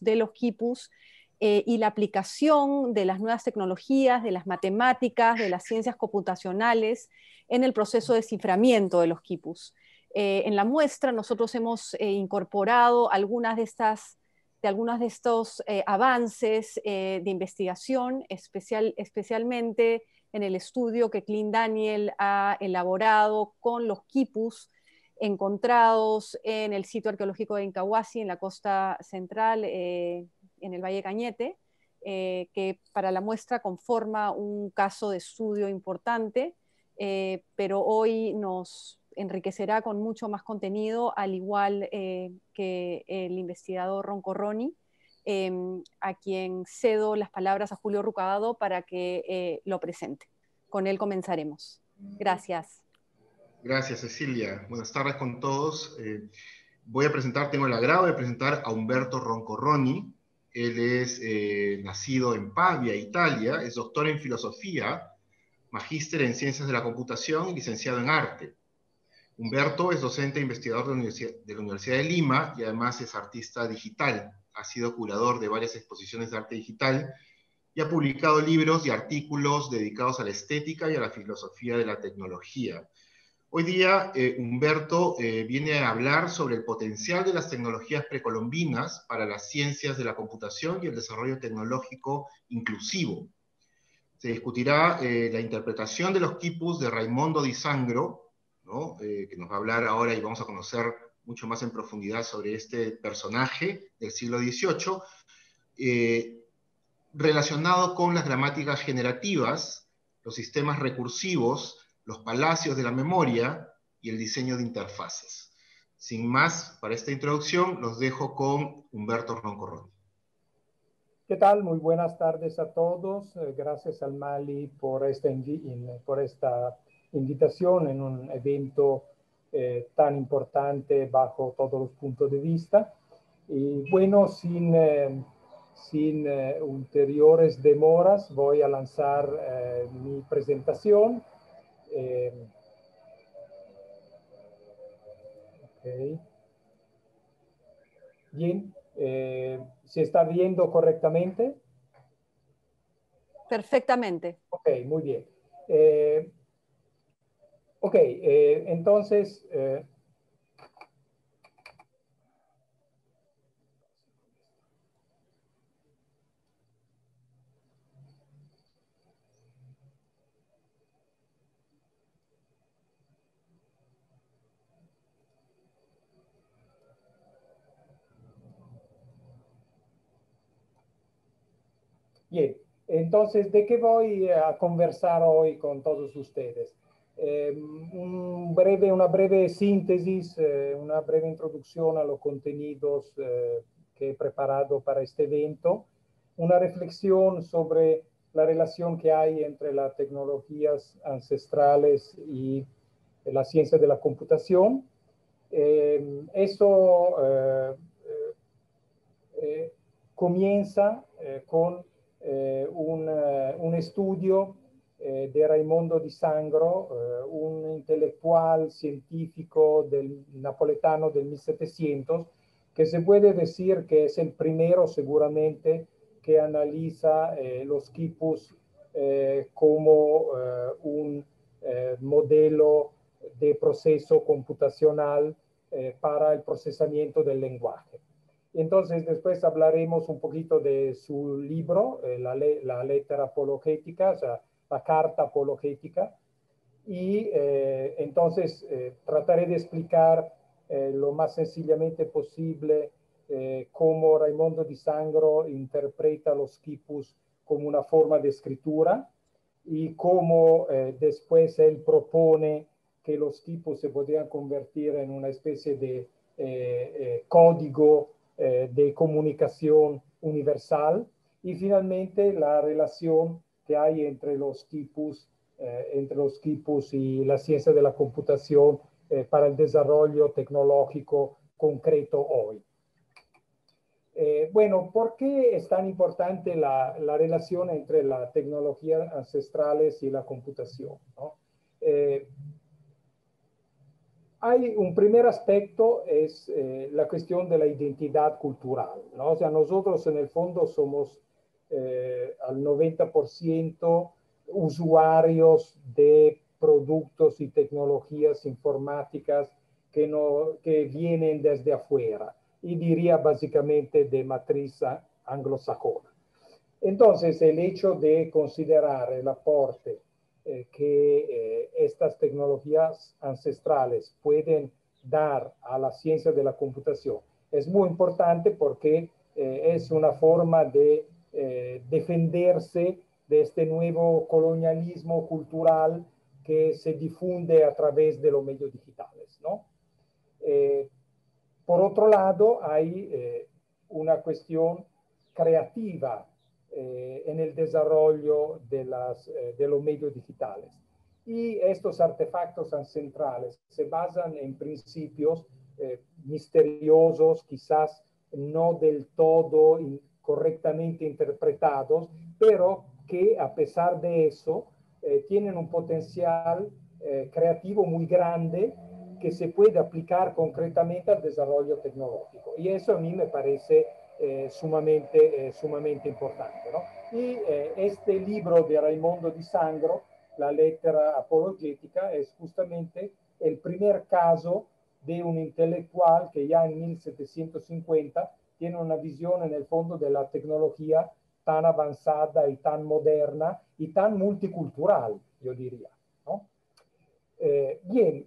De los quipus y la aplicación de las nuevas tecnologías, de las matemáticas, de las ciencias computacionales en el proceso de ciframiento de los quipus. En la muestra nosotros hemos incorporado algunos de estos avances de investigación, especialmente en el estudio que Clint Daniel ha elaborado con los quipus encontrados en el sitio arqueológico de Incahuasi, en la costa central, en el Valle Cañete, que para la muestra conforma un caso de estudio importante, pero hoy nos enriquecerá con mucho más contenido, al igual que el investigador Ronco Ronnie, a quien cedo las palabras a Julio Rucabado para que lo presente. Con él comenzaremos. Gracias. Gracias, Cecilia. Buenas tardes con todos. Tengo el agrado de presentar a Umberto Roncorroni. Él es nacido en Pavia, Italia, es doctor en filosofía, magíster en ciencias de la computación y licenciado en arte. Humberto es docente e investigador de la Universidad de Lima y además es artista digital. Ha sido curador de varias exposiciones de arte digital y ha publicado libros y artículos dedicados a la estética y a la filosofía de la tecnología. Hoy día, Humberto viene a hablar sobre el potencial de las tecnologías precolombinas para las ciencias de la computación y el desarrollo tecnológico inclusivo. Se discutirá la interpretación de los quipus de Raimondo Di Sangro, ¿no? Que nos va a hablar ahora y vamos a conocer mucho más en profundidad sobre este personaje del siglo XVIII, relacionado con las gramáticas generativas, los sistemas recursivos, los palacios de la memoria y el diseño de interfaces. Sin más, para esta introducción, los dejo con Humberto Roncorroni. ¿Qué tal? Muy buenas tardes a todos. Gracias al Mali por esta invitación en un evento tan importante bajo todos los puntos de vista. Y bueno, sin ulteriores demoras, voy a lanzar mi presentación. Okay. Bien, ¿se está viendo correctamente? Perfectamente. Ok, muy bien. Entonces... Bien, entonces, ¿de qué voy a conversar hoy con todos ustedes? Una breve síntesis, una breve introducción a los contenidos que he preparado para este evento, una reflexión sobre la relación que hay entre las tecnologías ancestrales y la ciencia de la computación. Comienza con un estudio de Raimondo Di Sangro, un intelectual científico napoletano del 1700, que se puede decir que es el primero seguramente que analiza los quipus como un modelo de proceso computacional para el procesamiento del lenguaje. Entonces, después hablaremos un poquito de su libro, la lettera apologética, o sea, la carta apologética, y entonces trataré de explicar lo más sencillamente posible cómo Raimondo di Sangro interpreta los quipus como una forma de escritura y cómo después él propone que los quipus se podrían convertir en una especie de código de comunicación universal, y finalmente la relación que hay entre los quipus y la ciencia de la computación para el desarrollo tecnológico concreto hoy. Bueno, ¿por qué es tan importante la relación entre las tecnologías ancestrales y la computación, ¿no? Hay un primer aspecto, es la cuestión de la identidad cultural, ¿no? O sea, nosotros en el fondo somos al 90% usuarios de productos y tecnologías informáticas que vienen desde afuera, y diría básicamente de matriz anglosajona. Entonces, el hecho de considerar el aporte que estas tecnologías ancestrales pueden dar a la ciencia de la computación es muy importante, porque es una forma de defenderse de este nuevo colonialismo cultural que se difunde a través de los medios digitales, ¿no? Por otro lado, hay una cuestión creativa en el desarrollo de los medios digitales. Y estos artefactos ancestrales se basan en principios misteriosos, quizás no del todo correctamente interpretados, pero que a pesar de eso tienen un potencial creativo muy grande que se puede aplicar concretamente al desarrollo tecnológico. Y eso a mí me parece sumamente importante, ¿no? Y este libro de Raimondo di Sangro, la lettera apologética, es justamente el primer caso de un intelectual que ya en 1750 tiene una visión en el fondo de la tecnología tan avanzada y tan moderna y tan multicultural, yo diría, ¿no? Bien,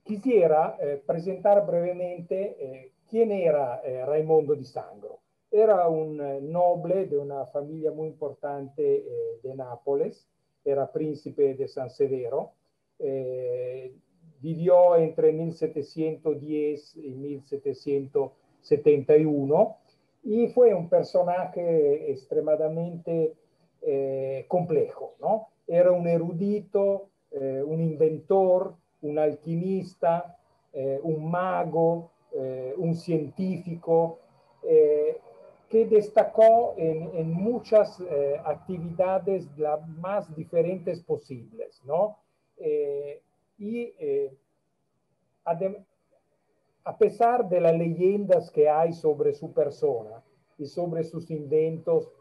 quisiera presentar brevemente quién era Raimondo di Sangro. Era un noble de una familia muy importante de Nápoles, era príncipe de San Severo, vivió entre 1710 y 1771 y fue un personaje extremadamente complejo, ¿no? Era un erudito, un inventor, un alquimista, un mago, un científico, que destacó en muchas actividades las más diferentes posibles, ¿no? Y a pesar de las leyendas que hay sobre su persona y sobre sus inventos,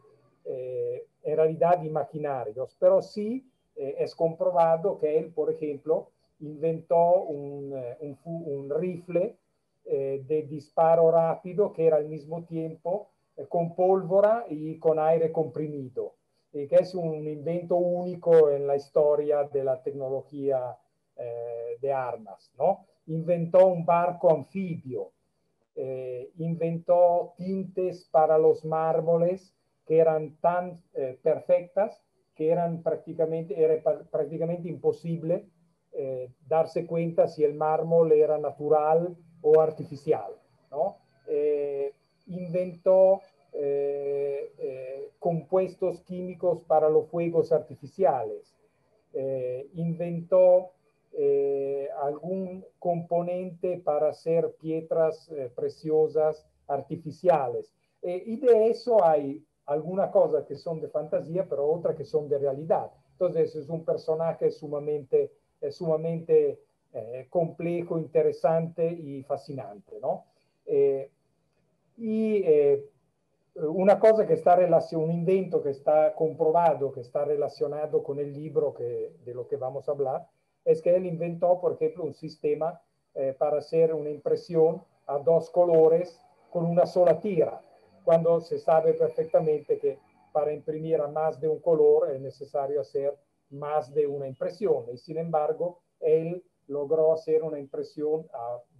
en realidad imaginarios, pero sí es comprobado que él, por ejemplo, inventó un rifle de disparo rápido que era al mismo tiempo con pólvora y con aire comprimido, que es un invento único en la historia de la tecnología de armas, ¿no? Inventó un barco anfibio, inventó tintes para los mármoles que eran tan perfectas que era prácticamente imposible darse cuenta si el mármol era natural o artificial, ¿no? Inventó compuestos químicos para los fuegos artificiales, inventó algún componente para hacer piedras preciosas artificiales. Y de eso hay algunas cosas que son de fantasía, pero otras que son de realidad. Entonces es un personaje sumamente complejo, interesante y fascinante, ¿no? Una cosa que está relacionado, un invento que está comprobado, que está relacionado con el libro de lo que vamos a hablar, es que él inventó, por ejemplo, un sistema para hacer una impresión a dos colores con una sola tira, cuando se sabe perfectamente que para imprimir a más de un color es necesario hacer más de una impresión. Y sin embargo, él logró hacer una impresión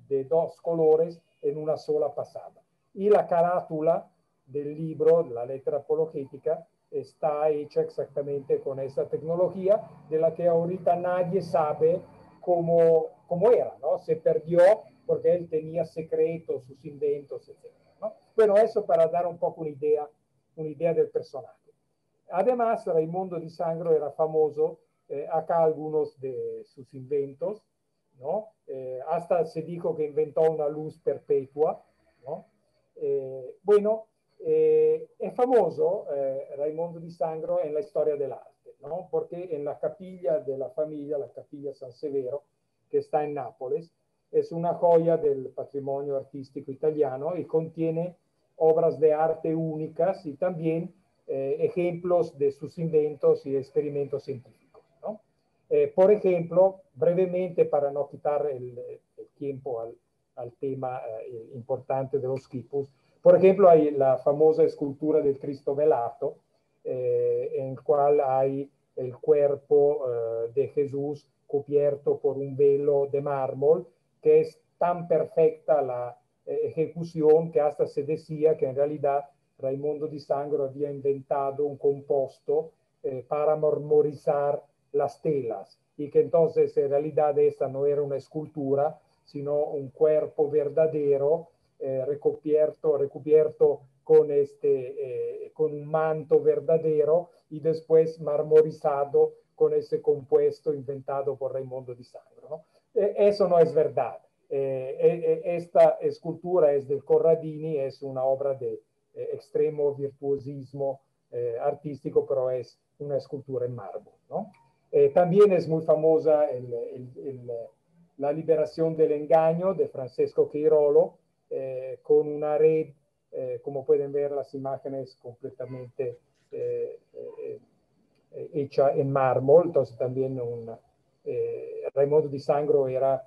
de dos colores en una sola pasada. Y la carátula del libro, la letra apologética, está hecha exactamente con esa tecnología de la que ahorita nadie sabe cómo era, ¿no? Se perdió porque él tenía secretos, sus inventos, etc., ¿no? Bueno, eso para dar un poco una idea del personaje. Además, Raimondo di Sangro era famoso, acá algunos de sus inventos, ¿no? Hasta se dijo que inventó una luz perpetua, ¿no? Bueno, es famoso Raimondo di Sangro en la historia del arte, ¿no? Porque en la capilla de la familia, la capilla San Severo, que está en Nápoles, es una joya del patrimonio artístico italiano y contiene obras de arte únicas y también ejemplos de sus inventos y experimentos científicos, ¿no? Por ejemplo, brevemente, para no quitar el tiempo al tema importante de los quipus, por ejemplo, hay la famosa escultura del Cristo velato, en el cual hay el cuerpo de Jesús cubierto por un velo de mármol, que es tan perfecta la ejecución que hasta se decía que en realidad Raimondo di Sangro había inventado un composto para marmorizar las telas y que entonces en realidad esta no era una escultura, sino un cuerpo verdadero recubierto con un manto verdadero y después marmorizado con ese compuesto inventado por Raimondo di Sangro, ¿no? Eso no es verdad. Esta escultura es del Corradini, es una obra de extremo virtuosismo artístico, pero es una escultura en mármol, ¿no? También es muy famosa la liberación del engaño de Francesco Queirolo, con una red, como pueden ver las imágenes, completamente hecha en mármol. Entonces también Raimondo di Sangro era,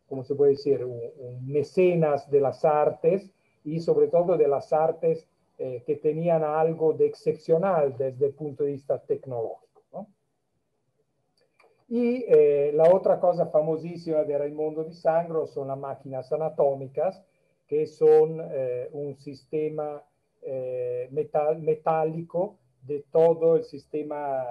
como se puede decir, un mecenas de las artes y sobre todo de las artes que tenían algo de excepcional desde el punto de vista tecnológico, ¿no? Y la otra cosa famosísima de Raimondo di Sangro son las máquinas anatómicas, que son un sistema metálico de todo el sistema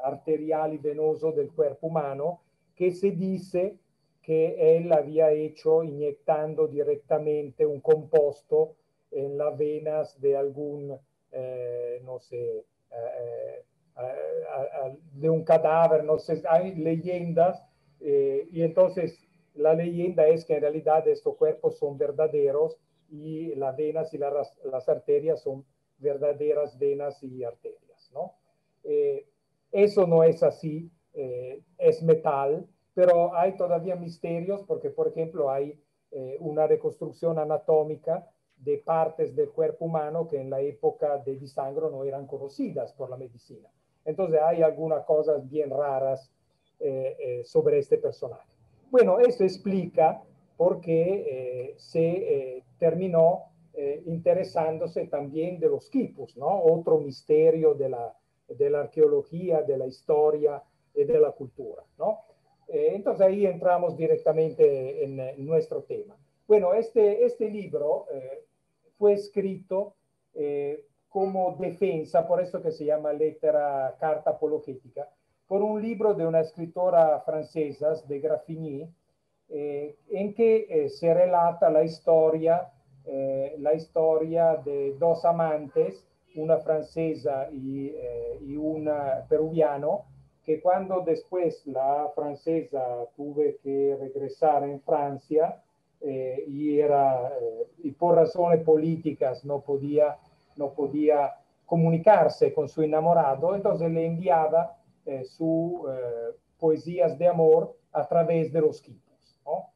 arterial y venoso del cuerpo humano, que se dice que él había hecho inyectando directamente un compuesto en las venas de algún, no sé, de un cadáver, no sé, hay leyendas, y entonces la leyenda es que en realidad estos cuerpos son verdaderos y las venas y las arterias son verdaderas venas y arterias, ¿no? Eso no es así, es metal, pero hay todavía misterios porque, por ejemplo, hay una reconstrucción anatómica de partes del cuerpo humano que en la época de Di Sangro no eran conocidas por la medicina. Entonces hay algunas cosas bien raras sobre este personaje. Bueno, eso explica por qué se terminó interesándose también de los quipus, ¿no? Otro misterio de la arqueología, de la historia y de la cultura, ¿no? Entonces ahí entramos directamente en nuestro tema. Bueno, este libro fue escrito como defensa, por eso que se llama carta apologética, por un libro de una escritora francesa, de Graffigny, en que se relata la historia de dos amantes, una francesa y una peruviano, que cuando después la francesa tuvo que regresar en Francia y por razones políticas no podía comunicarse con su enamorado, entonces le enviaba sus poesías de amor a través de los quipus, ¿no?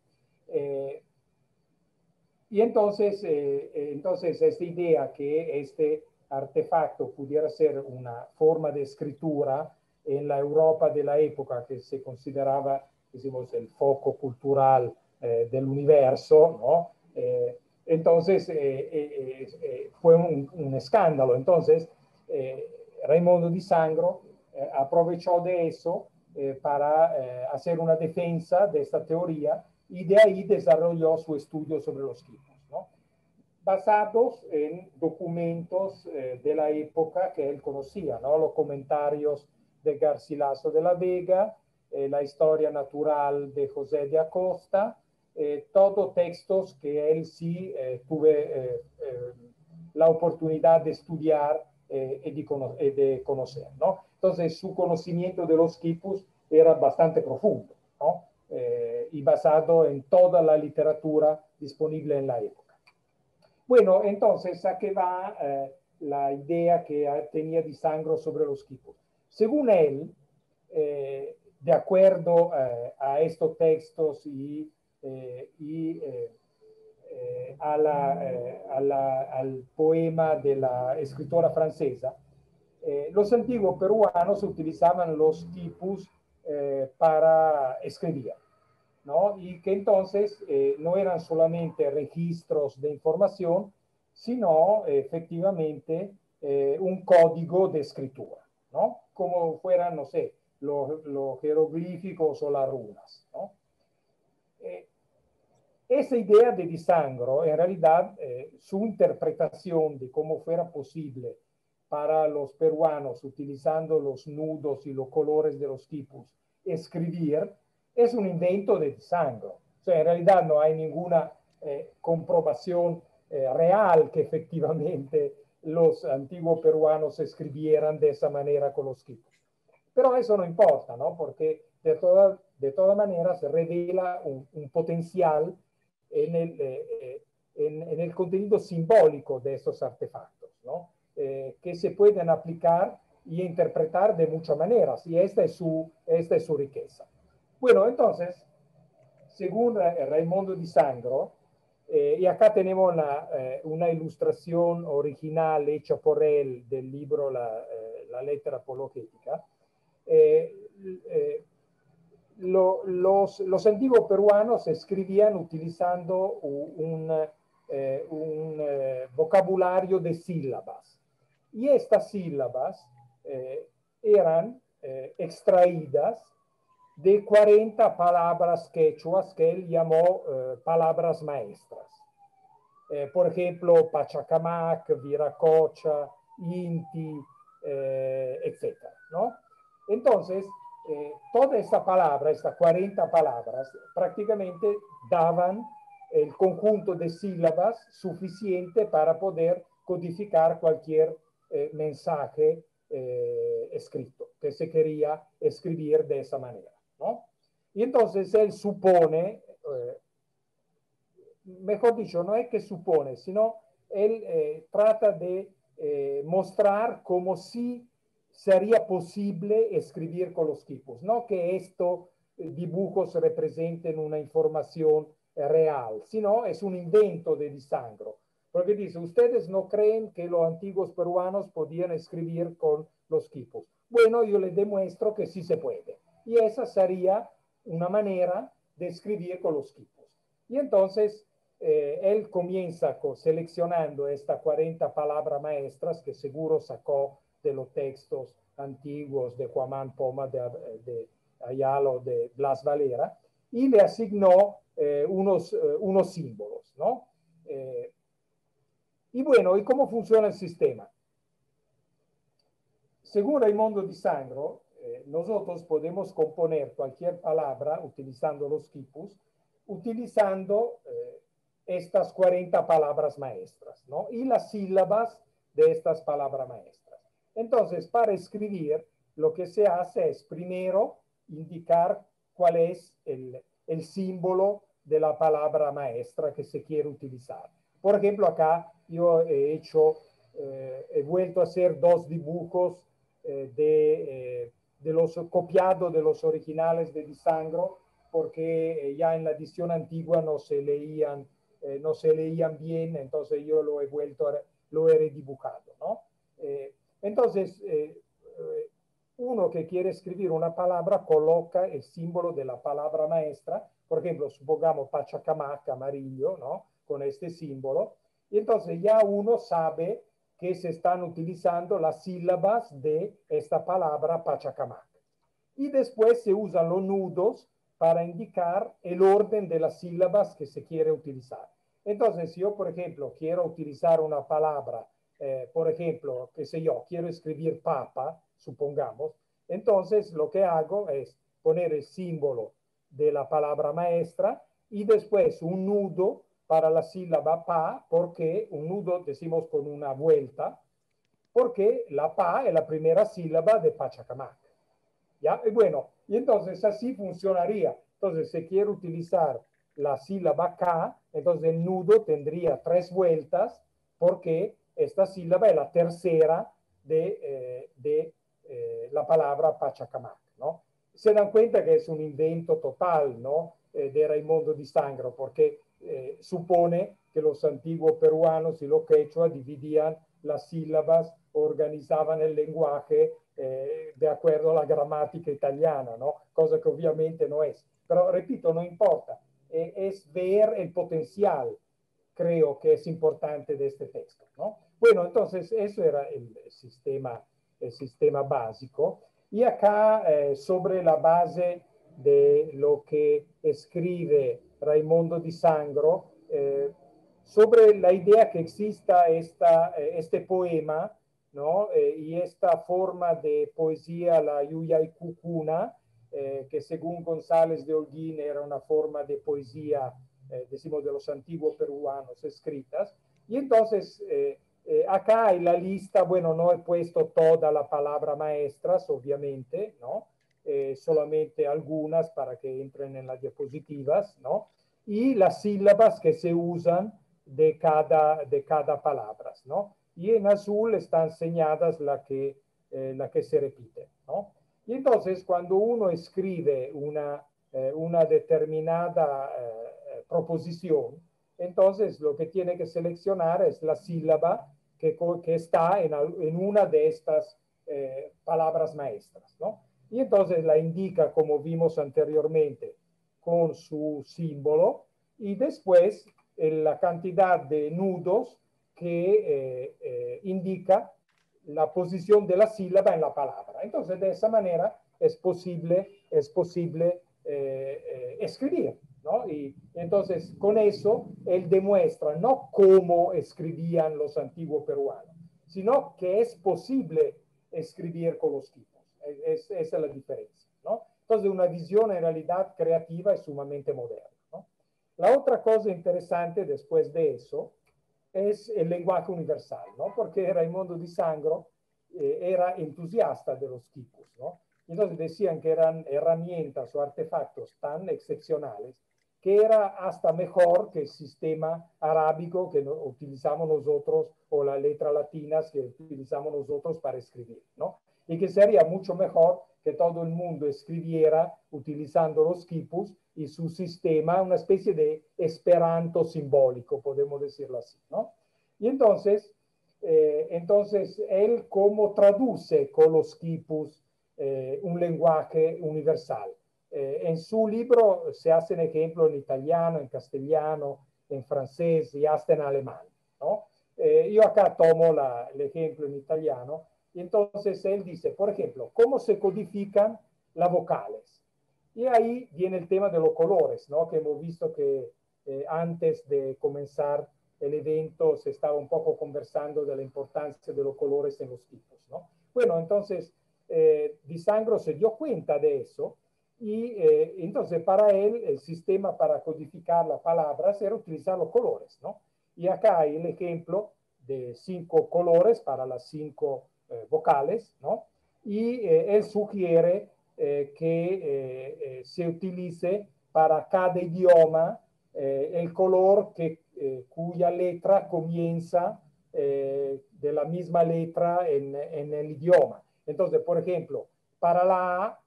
Y entonces esta idea que este artefacto pudiera ser una forma de escritura en la Europa de la época que se consideraba, decimos, el foco cultural del universo, ¿no? Entonces fue un escándalo. Entonces Raimondo di Sangro aprovechó de eso para hacer una defensa de esta teoría y de ahí desarrolló su estudio sobre los quipos, ¿no? Basados en documentos de la época que él conocía, ¿no? Los comentarios de Garcilaso de la Vega, la historia natural de José de Acosta, todos textos que él sí tuve la oportunidad de estudiar y de conocer, ¿no? Entonces su conocimiento de los quipus era bastante profundo, ¿no? Y basado en toda la literatura disponible en la época. Bueno, entonces, ¿a qué va la idea que tenía Di Sangro sobre los quipus? Según él, de acuerdo a estos textos y al poema de la escritora francesa, los antiguos peruanos utilizaban los quipus para escribir, ¿no? Y que entonces no eran solamente registros de información, sino efectivamente un código de escritura, ¿no? Como fueran, no sé, los jeroglíficos o las runas, ¿no? Esa idea de Di Sangro, en realidad, su interpretación de cómo fuera posible para los peruanos, utilizando los nudos y los colores de los tipos, escribir, es un invento de Di Sangro. O sea, en realidad no hay ninguna comprobación real que efectivamente los antiguos peruanos escribieran de esa manera con los tipos. Pero eso no importa, ¿no? Porque de todas maneras revela un potencial en el contenido simbólico de estos artefactos, ¿no? Que se pueden aplicar y interpretar de muchas maneras, y esta es su riqueza. Bueno, entonces, según Raimondo Di Sangro, y acá tenemos una ilustración original hecha por él del libro La letra apologética. Los antiguos peruanos escribían utilizando un vocabulario de sílabas. Y estas sílabas eran extraídas de 40 palabras quechuas que él llamó palabras maestras. Por ejemplo, Pachacamac, Viracocha, Inti, etc., ¿no? Entonces, toda esta palabra, estas 40 palabras, prácticamente daban el conjunto de sílabas suficiente para poder codificar cualquier mensaje escrito que se quería escribir de esa manera, ¿no? Y entonces él supone, mejor dicho, no es que supone, sino él trata de mostrar cómo si sería posible escribir con los quipus, no que estos dibujos representen una información real, sino es un invento de Di Sangro. Porque dice, ustedes no creen que los antiguos peruanos podían escribir con los quipus. Bueno, yo les demuestro que sí se puede. Y esa sería una manera de escribir con los quipus. Y entonces él comienza seleccionando estas 40 palabras maestras que seguro sacó de los textos antiguos de Juan Poma, de Ayala o de Blas Valera, y le asignó unos símbolos, ¿no? Y bueno, ¿y cómo funciona el sistema? Según Raimondo Di Sangro, nosotros podemos componer cualquier palabra utilizando los quipus, utilizando estas 40 palabras maestras, ¿no? Y las sílabas de estas palabras maestras. Entonces, para escribir, lo que se hace es primero indicar cuál es el símbolo de la palabra maestra que se quiere utilizar. Por ejemplo, acá yo he vuelto a hacer dos dibujos de los copiados de los originales de Di Sangro, porque ya en la edición antigua no se leían no se leían bien, entonces yo lo he lo he redibujado, ¿no? Entonces, uno que quiere escribir una palabra coloca el símbolo de la palabra maestra, por ejemplo, supongamos Pachacamac, amarillo, ¿no? Con este símbolo, y entonces ya uno sabe que se están utilizando las sílabas de esta palabra Pachacamac. Y después se usan los nudos para indicar el orden de las sílabas que se quiere utilizar. Entonces, si yo, por ejemplo, quiero utilizar una palabra, por ejemplo, qué sé yo, quiero escribir papa, supongamos, entonces lo que hago es poner el símbolo de la palabra maestra y después un nudo para la sílaba pa, porque un nudo decimos con una vuelta, porque la pa es la primera sílaba de Pachacamac. ¿Ya? Y bueno, y entonces así funcionaría. Entonces, si quiero utilizar la sílaba K, entonces el nudo tendría 3 vueltas porque esta sílaba es la tercera de la palabra Pachacamac, ¿no? Se dan cuenta que es un invento total, ¿no? De Raimondo di Sangro, porque supone que los antiguos peruanos y los quechua dividían las sílabas, organizaban el lenguaje de acuerdo a la gramática italiana, ¿no? Cosa que obviamente no es. Pero repito, no importa. Es ver el potencial, creo que es importante de este texto, ¿no? Bueno, entonces eso era el sistema básico. Y acá, sobre la base de lo que escribe Raimondo di Sangro, sobre la idea que exista este poema, ¿no? Y esta forma de poesía, la Yuyaycucuna, que según González de Holguín era una forma de poesía, decimos, de los antiguos peruanos escritas. Y entonces, acá hay la lista, bueno, no he puesto toda la palabra maestras, obviamente, ¿no? Solamente algunas para que entren en las diapositivas, ¿no? Y las sílabas que se usan de cada palabra, ¿no? Y en azul están señaladas la que se repite, ¿no? Y entonces cuando uno escribe una determinada proposición, entonces lo que tiene que seleccionar es la sílaba que está en una de estas palabras maestras, ¿no? Y entonces la indica, como vimos anteriormente, con su símbolo y después la cantidad de nudos que indica la posición de la sílaba en la palabra. Entonces, de esa manera es posible escribir, ¿no? Y entonces, con eso, él demuestra no cómo escribían los antiguos peruanos, sino que es posible escribir con los tipos. Esa es la diferencia, ¿no? Entonces, una visión en realidad creativa y sumamente moderna, ¿no? La otra cosa interesante después de eso es el lenguaje universal, ¿no? Porque Raimondo di Sangro era entusiasta de los tipos, ¿no? Entonces decían que eran herramientas o artefactos tan excepcionales que era hasta mejor que el sistema arábico que utilizamos nosotros o las letras latinas que utilizamos nosotros para escribir, ¿no? Y que sería mucho mejor que todo el mundo escribiera utilizando los quipus y su sistema, una especie de esperanto simbólico, podemos decirlo así, ¿no? Y entonces él como traduce con los quipus un lenguaje universal. En su libro se hacen ejemplos en italiano, en castellano, en francés y hasta en alemán, ¿no? Yo acá tomo el ejemplo en italiano y entonces él dice, por ejemplo, ¿cómo se codifican las vocales? Y ahí viene el tema de los colores, ¿no? Que hemos visto que antes de comenzar el evento se estaba un poco conversando de la importancia de los colores en los tipos, ¿no? Bueno, entonces Di Sangro se dio cuenta de eso y entonces para él el sistema para codificar las palabras era utilizar los colores, ¿no? Y acá hay el ejemplo de 5 colores para las 5 vocales, ¿no? Y él sugiere que se utilice para cada idioma el color cuya letra comienza de la misma letra en el idioma. Entonces, por ejemplo, para la A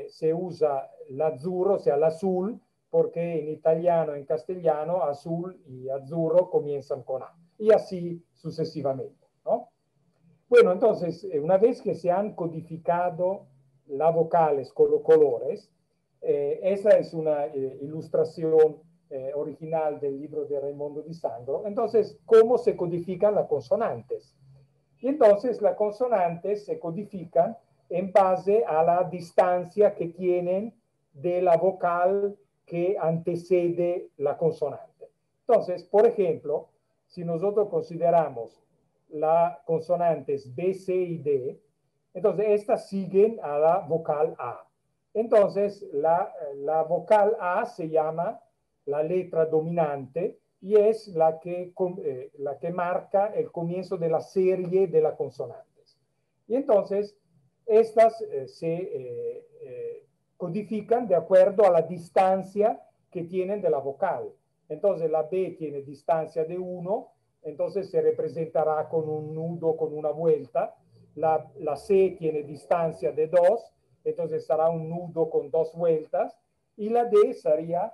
se usa el azzurro, o sea, el azul, porque en italiano, en castellano, azul y azzurro comienzan con A, y así sucesivamente, ¿no? Bueno, entonces, una vez que se han codificado las vocales con los colores, esa es una ilustración original del libro de Raimondo Di Sangro. Entonces, ¿cómo se codifican las consonantes? Y entonces las consonantes se codifican en base a la distancia que tienen de la vocal que antecede la consonante. Entonces, por ejemplo, si nosotros consideramos las consonantes B, C y D, entonces estas siguen a la vocal A. Entonces, la vocal A se llama la letra dominante y es la que marca el comienzo de la serie de las consonantes. Y entonces, estas se codifican de acuerdo a la distancia que tienen de la vocal. Entonces, la B tiene distancia de 1, entonces se representará con un nudo, con una vuelta. La C tiene distancia de 2, entonces será un nudo con 2 vueltas. Y la D sería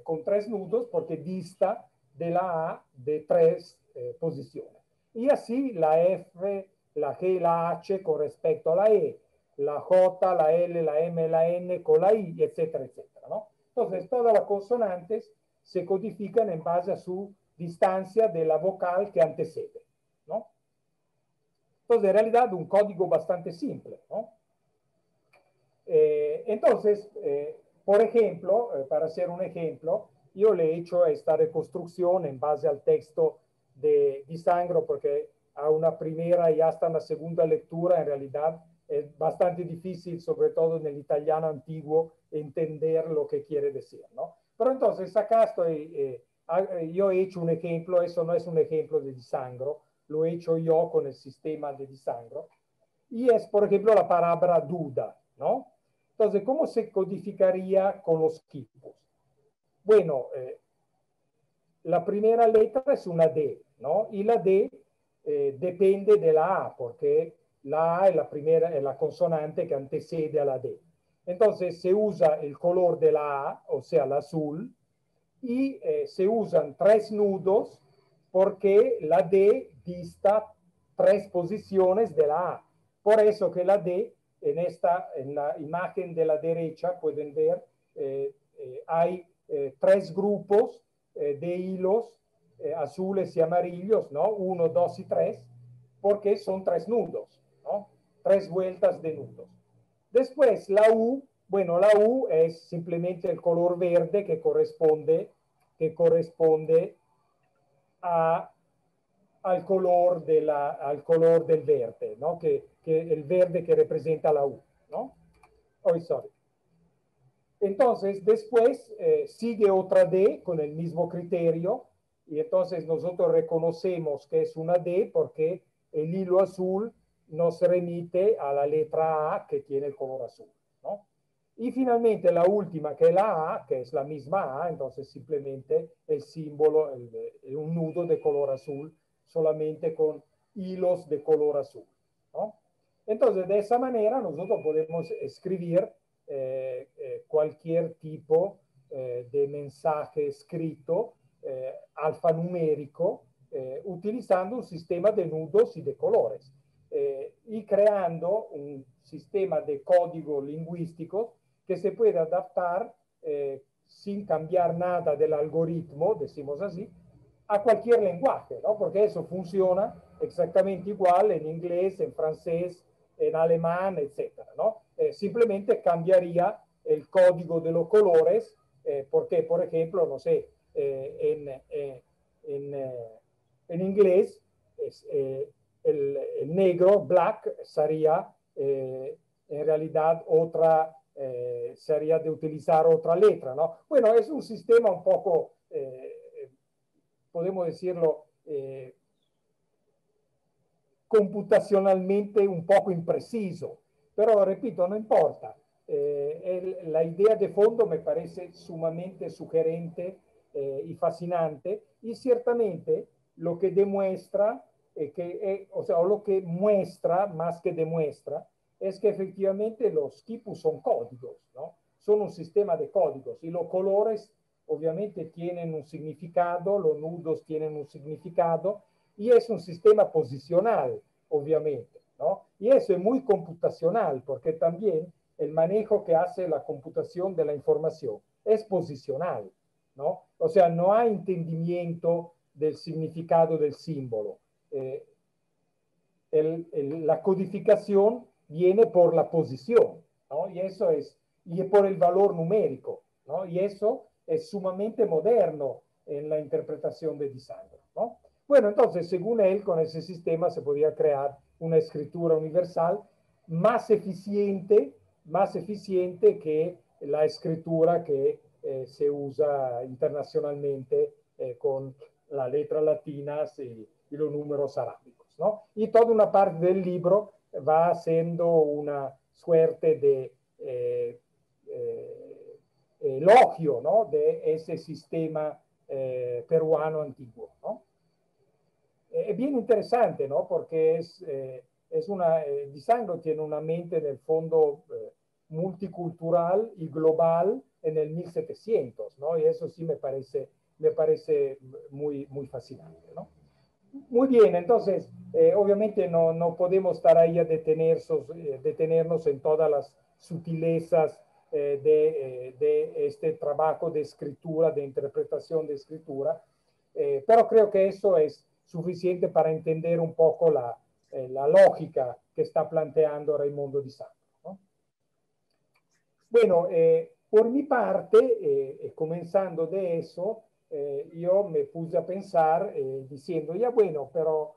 con 3 nudos porque dista de la A de 3 posiciones. Y así la F, la G y la H con respecto a la E, la J, la L, la M, la N con la I, etcétera, etcétera, ¿no? Entonces, todas las consonantes se codifican en base a su distancia de la vocal que antecede, ¿no? Entonces, en realidad, un código bastante simple, ¿no? Entonces, por ejemplo, para hacer un ejemplo, yo le he hecho esta reconstrucción en base al texto de Di Sangro, porque a una primera y hasta una segunda lectura, en realidad, es bastante difícil, sobre todo en el italiano antiguo, entender lo que quiere decir, ¿no? Pero entonces, acá estoy, yo he hecho un ejemplo, eso no es un ejemplo de Di Sangro, lo he hecho yo con el sistema de Di Sangro, y es, por ejemplo, la palabra duda, ¿no? Entonces, ¿cómo se codificaría con los quipos? Bueno, la primera letra es una D, ¿no? Y la D depende de la A, porque la A es la primera, es la consonante que antecede a la D. Entonces, se usa el color de la A, o sea, el azul, y se usan 3 nudos porque la D dista 3 posiciones de la A. Por eso que la D, en la imagen de la derecha, pueden ver, hay 3 grupos de hilos azules y amarillos, ¿no? 1, 2 y 3, porque son 3 nudos, ¿no? 3 vueltas de nudos. Después, la U, bueno, la U es simplemente el color verde que corresponde al color del verde, ¿no? Que el verde que representa la U, ¿no? Oh, sorry. Entonces, después sigue otra D con el mismo criterio y entonces nosotros reconocemos que es una D porque el hilo azul nos remite a la letra A que tiene el color azul, ¿no? Y finalmente la última, que es la A, que es la misma A, entonces simplemente el símbolo, un nudo de color azul, solamente con hilos de color azul, ¿no? Entonces, de esa manera nosotros podemos escribir cualquier tipo de mensaje escrito alfanumérico utilizando un sistema de nudos y de colores y creando un sistema de código lingüístico que se puede adaptar sin cambiar nada del algoritmo, decimos así, a cualquier lenguaje, ¿no? Porque eso funciona exactamente igual en inglés, en francés, en alemán, etcétera, ¿no? Simplemente cambiaría el código de los colores, porque, por ejemplo, no sé, en inglés el negro, black, sería en realidad sería de utilizar otra letra, ¿no? Bueno, es un sistema un poco, podemos decirlo, computacionalmente un poco impreciso, pero repito, no importa. La idea de fondo me parece sumamente sugerente y fascinante y ciertamente lo que demuestra, o sea, lo que muestra más que demuestra, es que efectivamente los quipus son códigos, ¿no? son un sistema de códigos y los colores obviamente tienen un significado, los nudos tienen un significado y es un sistema posicional, obviamente, ¿no? Y eso es muy computacional porque también el manejo que hace la computación de la información es posicional, ¿no? O sea, no hay entendimiento del significado del símbolo. La codificación viene por la posición, ¿no? Y por el valor numérico, ¿no? Y eso es sumamente moderno en la interpretación de Disangro, ¿no? Bueno, entonces, según él, con ese sistema se podía crear una escritura universal más eficiente que la escritura que se usa internacionalmente con las letras latinas y los números arábicos, ¿no? Y toda una parte del libro va haciendo una suerte de elogio, ¿no? De ese sistema peruano antiguo, ¿no? Es bien interesante, ¿no? Porque Disangro tiene una mente en el fondo multicultural y global en el 1700, ¿no? Y eso sí me parece muy, muy fascinante, ¿no? Muy bien, entonces, obviamente no podemos estar ahí a detenernos en todas las sutilezas de este trabajo de escritura, de interpretación de escritura, pero creo que eso es suficiente para entender un poco la lógica que está planteando Raimondo Di Sangro, ¿no? Bueno, por mi parte, comenzando de eso, yo me puse a pensar diciendo, ya bueno, pero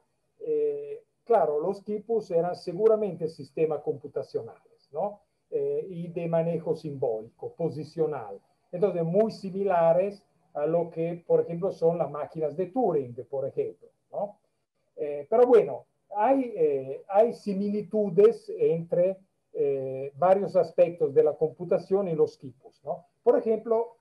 claro, los quipus eran seguramente sistemas computacionales, ¿no? Y de manejo simbólico, posicional. Entonces, muy similares a lo que, por ejemplo, son las máquinas de Turing, por ejemplo, ¿no? Pero bueno, hay similitudes entre varios aspectos de la computación y los quipus, ¿no? Por ejemplo,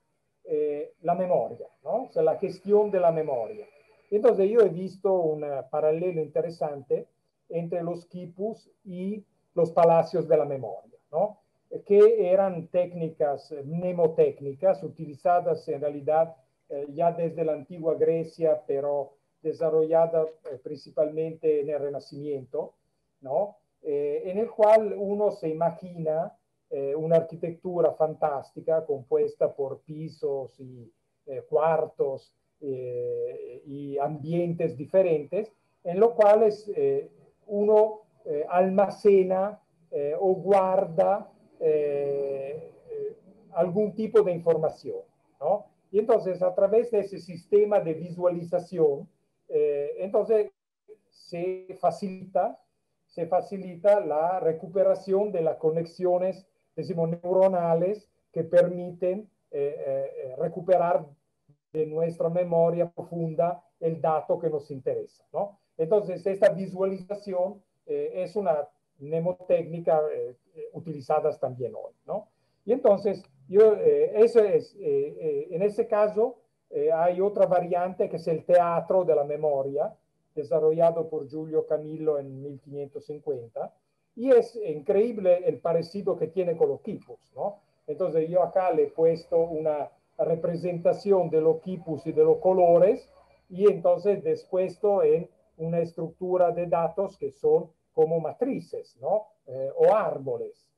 la memoria, ¿no? O sea, la gestión de la memoria. Entonces yo he visto un paralelo interesante entre los quipus y los palacios de la memoria, ¿no? Que eran técnicas mnemotécnicas utilizadas en realidad ya desde la antigua Grecia, pero desarrollada principalmente en el Renacimiento, ¿no? En el cual uno se imagina una arquitectura fantástica compuesta por pisos y cuartos y ambientes diferentes, en los cuales uno almacena o guarda algún tipo de información, ¿no? Y entonces, a través de ese sistema de visualización, entonces se facilita la recuperación de las conexiones, decimos, neuronales que permiten recuperar de nuestra memoria profunda el dato que nos interesa, ¿no? Entonces, esta visualización es una mnemotécnica utilizada también hoy, ¿no? Y entonces, en ese caso, hay otra variante que es el teatro de la memoria, desarrollado por Giulio Camillo en 1550, y es increíble el parecido que tiene con los quipus, ¿no? Entonces yo acá le he puesto una representación de los quipus y de los colores, y entonces dispuesto en una estructura de datos que son como matrices, ¿no? O árboles.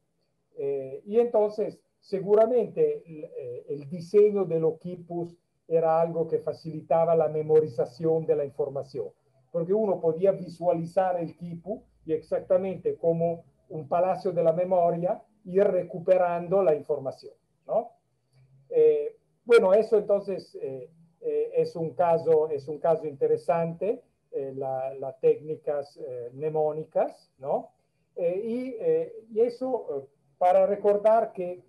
Y entonces, seguramente el diseño de los quipus era algo que facilitaba la memorización de la información, porque uno podía visualizar el quipu y exactamente como un palacio de la memoria ir recuperando la información, ¿no? Bueno, eso entonces es un caso interesante, las técnicas mnemónicas, ¿no? Y eso para recordar que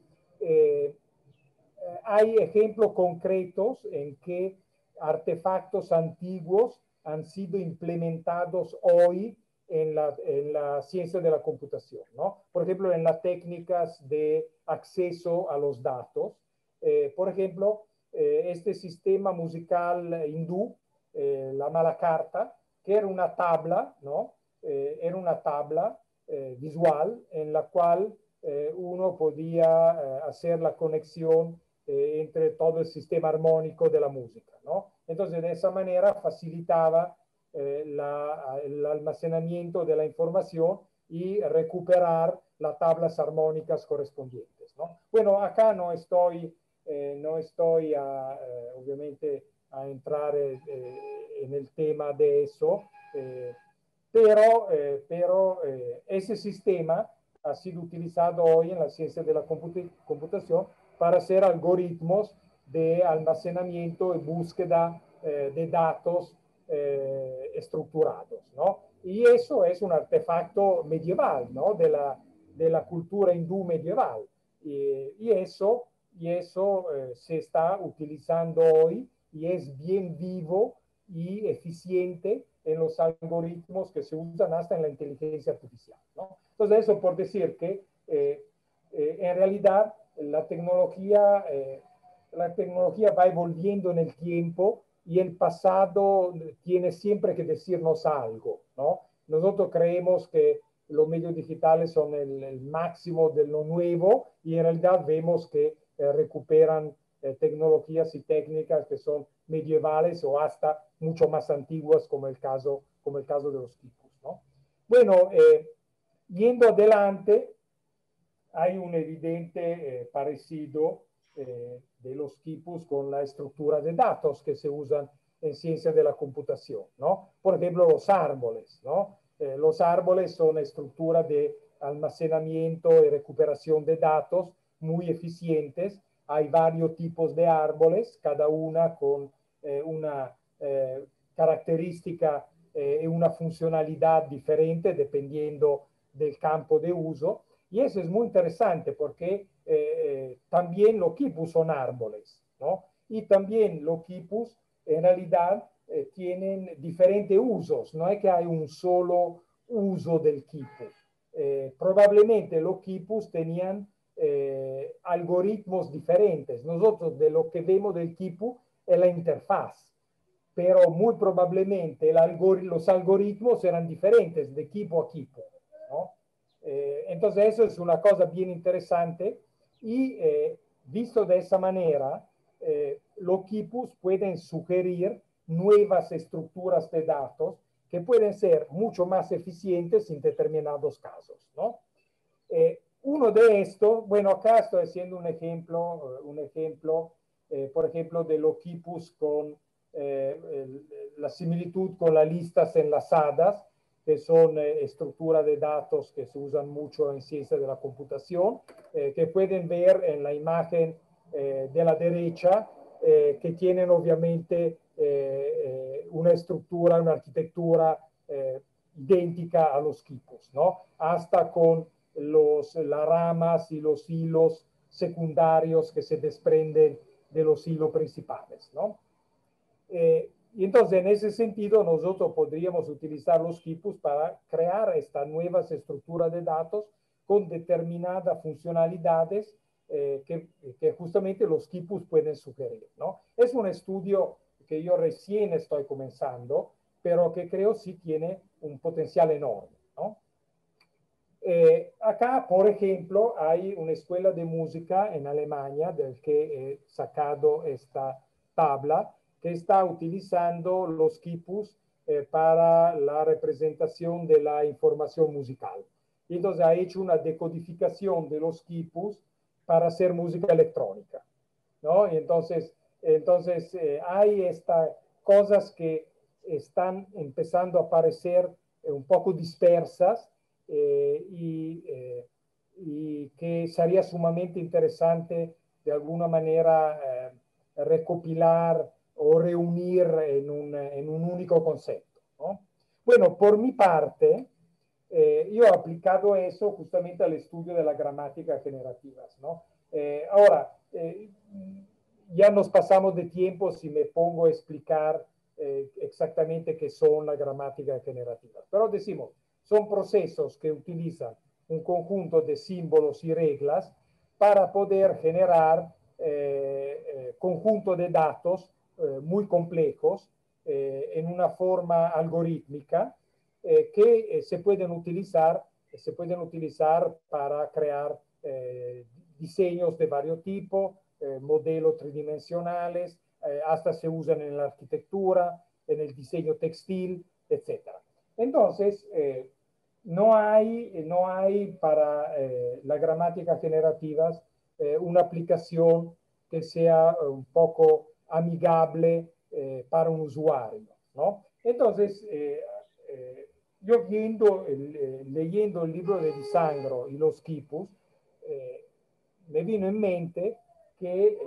hay ejemplos concretos en que artefactos antiguos han sido implementados hoy en la ciencia de la computación, ¿no? Por ejemplo, en las técnicas de acceso a los datos. Por ejemplo, este sistema musical hindú, la mala carta, que era una tabla, ¿no? Era una tabla visual en la cual uno podía hacer la conexión entre todo el sistema armónico de la música, ¿no? Entonces, de esa manera facilitaba el almacenamiento de la información y recuperar las tablas armónicas correspondientes, ¿no? Bueno, acá no estoy obviamente a entrar en el tema de eso, pero ese sistema ha sido utilizado hoy en la ciencia de la computación para hacer algoritmos de almacenamiento y búsqueda de datos estructurados, ¿no? Y eso es un artefacto medieval, ¿no? De la cultura hindú medieval. Y eso se está utilizando hoy y es bien vivo y eficiente en los algoritmos que se usan hasta en la inteligencia artificial, ¿no? Entonces, eso por decir que en realidad la tecnología va evolviendo en el tiempo y el pasado tiene siempre que decirnos algo, ¿no? Nosotros creemos que los medios digitales son el máximo de lo nuevo y en realidad vemos que recuperan tecnologías y técnicas que son medievales o hasta mucho más antiguas como el caso de los quipus, ¿no? Bueno, yendo adelante, hay un evidente parecido de los quipus con la estructura de datos que se usan en ciencia de la computación, ¿no? Por ejemplo, los árboles, ¿no? Los árboles son estructuras de almacenamiento y recuperación de datos muy eficientes. Hay varios tipos de árboles, cada una con una característica y una funcionalidad diferente dependiendo del campo de uso. Y eso es muy interesante porque también los quipus son árboles, ¿no? Y también los quipus en realidad tienen diferentes usos, no es que hay un solo uso del quipu. Probablemente los quipus tenían algoritmos diferentes. Nosotros de lo que vemos del quipu es la interfaz, pero muy probablemente los algoritmos eran diferentes de quipu a quipu, ¿no? Entonces eso es una cosa bien interesante y visto de esa manera, los quipus pueden sugerir nuevas estructuras de datos que pueden ser mucho más eficientes en determinados casos, ¿no? Uno de estos, bueno, acá estoy haciendo un ejemplo por ejemplo, de los quipus con la similitud con las listas enlazadas, que son estructuras de datos que se usan mucho en ciencia de la computación, que pueden ver en la imagen de la derecha, que tienen obviamente una estructura, una arquitectura idéntica a los quipus, ¿no? Hasta con las ramas y los hilos secundarios que se desprenden de los hilos principales, ¿no? Y entonces, en ese sentido, nosotros podríamos utilizar los quipus para crear estas nuevas estructuras de datos con determinadas funcionalidades que justamente los quipus pueden sugerir, ¿no? Es un estudio que yo recién estoy comenzando, pero que creo sí tiene un potencial enorme, ¿no? Acá, por ejemplo, hay una escuela de música en Alemania del que he sacado esta tabla que está utilizando los quipus para la representación de la información musical. Y entonces ha hecho una decodificación de los quipus para hacer música electrónica, ¿no? Y entonces hay estas cosas que están empezando a aparecer un poco dispersas y que sería sumamente interesante de alguna manera recopilar o reunir en un único concepto, ¿no? Bueno, por mi parte, yo he aplicado eso justamente al estudio de la gramática generativas, ¿no? Ahora, ya nos pasamos de tiempo si me pongo a explicar exactamente qué son las gramáticas generativas, pero decimos, son procesos que utilizan un conjunto de símbolos y reglas para poder generar conjunto de datos muy complejos en una forma algorítmica que se pueden utilizar para crear diseños de varios tipos, modelos tridimensionales, hasta se usan en la arquitectura, en el diseño textil, etc. Entonces, no hay para la gramática generativa una aplicación que sea un poco amigable para un usuario, ¿no? Entonces, yo leyendo el libro de Di Sangro y los quipus, me vino en mente que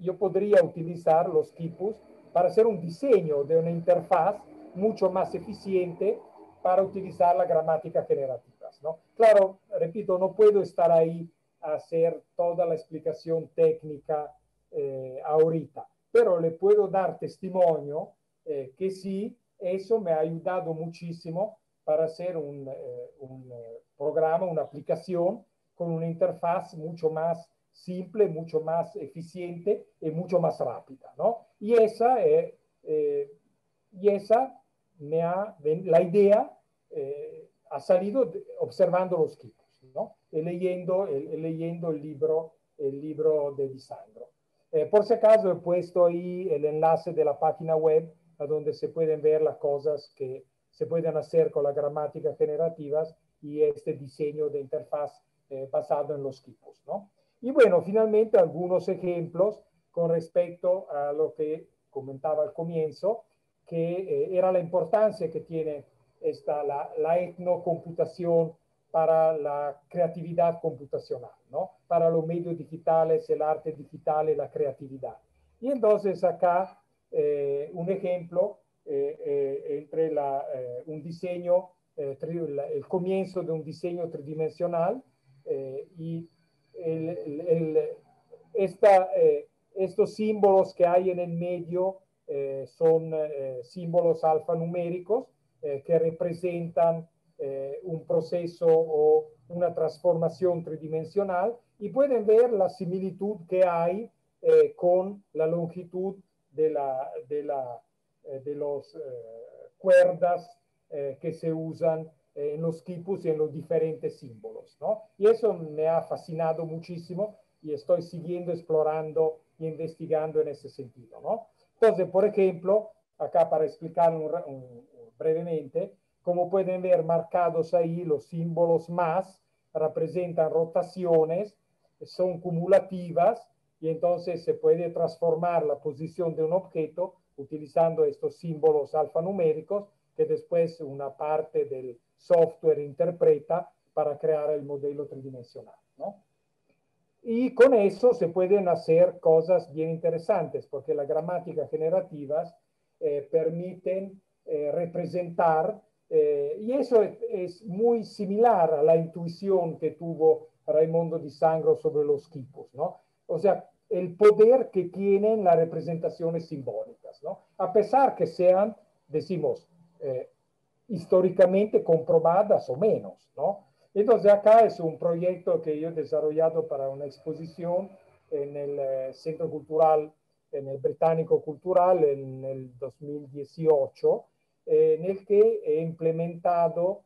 yo podría utilizar los quipus para hacer un diseño de una interfaz mucho más eficiente para utilizar la gramática generativa, ¿no? Claro, repito, no puedo estar ahí a hacer toda la explicación técnica ahorita, pero le puedo dar testimonio que sí, eso me ha ayudado muchísimo para hacer un programa, una aplicación con una interfaz mucho más simple, mucho más eficiente y mucho más rápida, ¿no? Y esa la idea ha salido observando los quipus, ¿no? Y leyendo el libro de Di Sangro. Por si acaso he puesto ahí el enlace de la página web a donde se pueden ver las cosas que se pueden hacer con las gramáticas generativas y este diseño de interfaz basado en los quipus, ¿no? Y bueno, finalmente algunos ejemplos con respecto a lo que comentaba al comienzo, que era la importancia que tiene la etnocomputación para la creatividad computacional, ¿no? Para los medios digitales, el arte digital y la creatividad. Y entonces acá un ejemplo entre un diseño, el comienzo de un diseño tridimensional y estos símbolos que hay en el medio son símbolos alfanuméricos que representan un proceso o una transformación tridimensional y pueden ver la similitud que hay con la longitud de los cuerdas que se usan en los quipus y en los diferentes símbolos, ¿no? Y eso me ha fascinado muchísimo y estoy siguiendo, explorando e investigando en ese sentido, ¿no? Entonces, por ejemplo, acá para explicar brevemente, como pueden ver marcados ahí, los símbolos más representan rotaciones, son cumulativas y entonces se puede transformar la posición de un objeto utilizando estos símbolos alfanuméricos que después una parte del software interpreta para crear el modelo tridimensional, ¿no? Y con eso se pueden hacer cosas bien interesantes, porque las gramáticas generativas permiten representar, y eso es muy similar a la intuición que tuvo Raimondo Di Sangro sobre los quipus, ¿no? O sea, el poder que tienen las representaciones simbólicas, ¿no? A pesar que sean, decimos, históricamente comprobadas o menos, ¿no? Entonces acá es un proyecto que yo he desarrollado para una exposición en el Centro Cultural, en el Británico Cultural en el 2018, en el que he implementado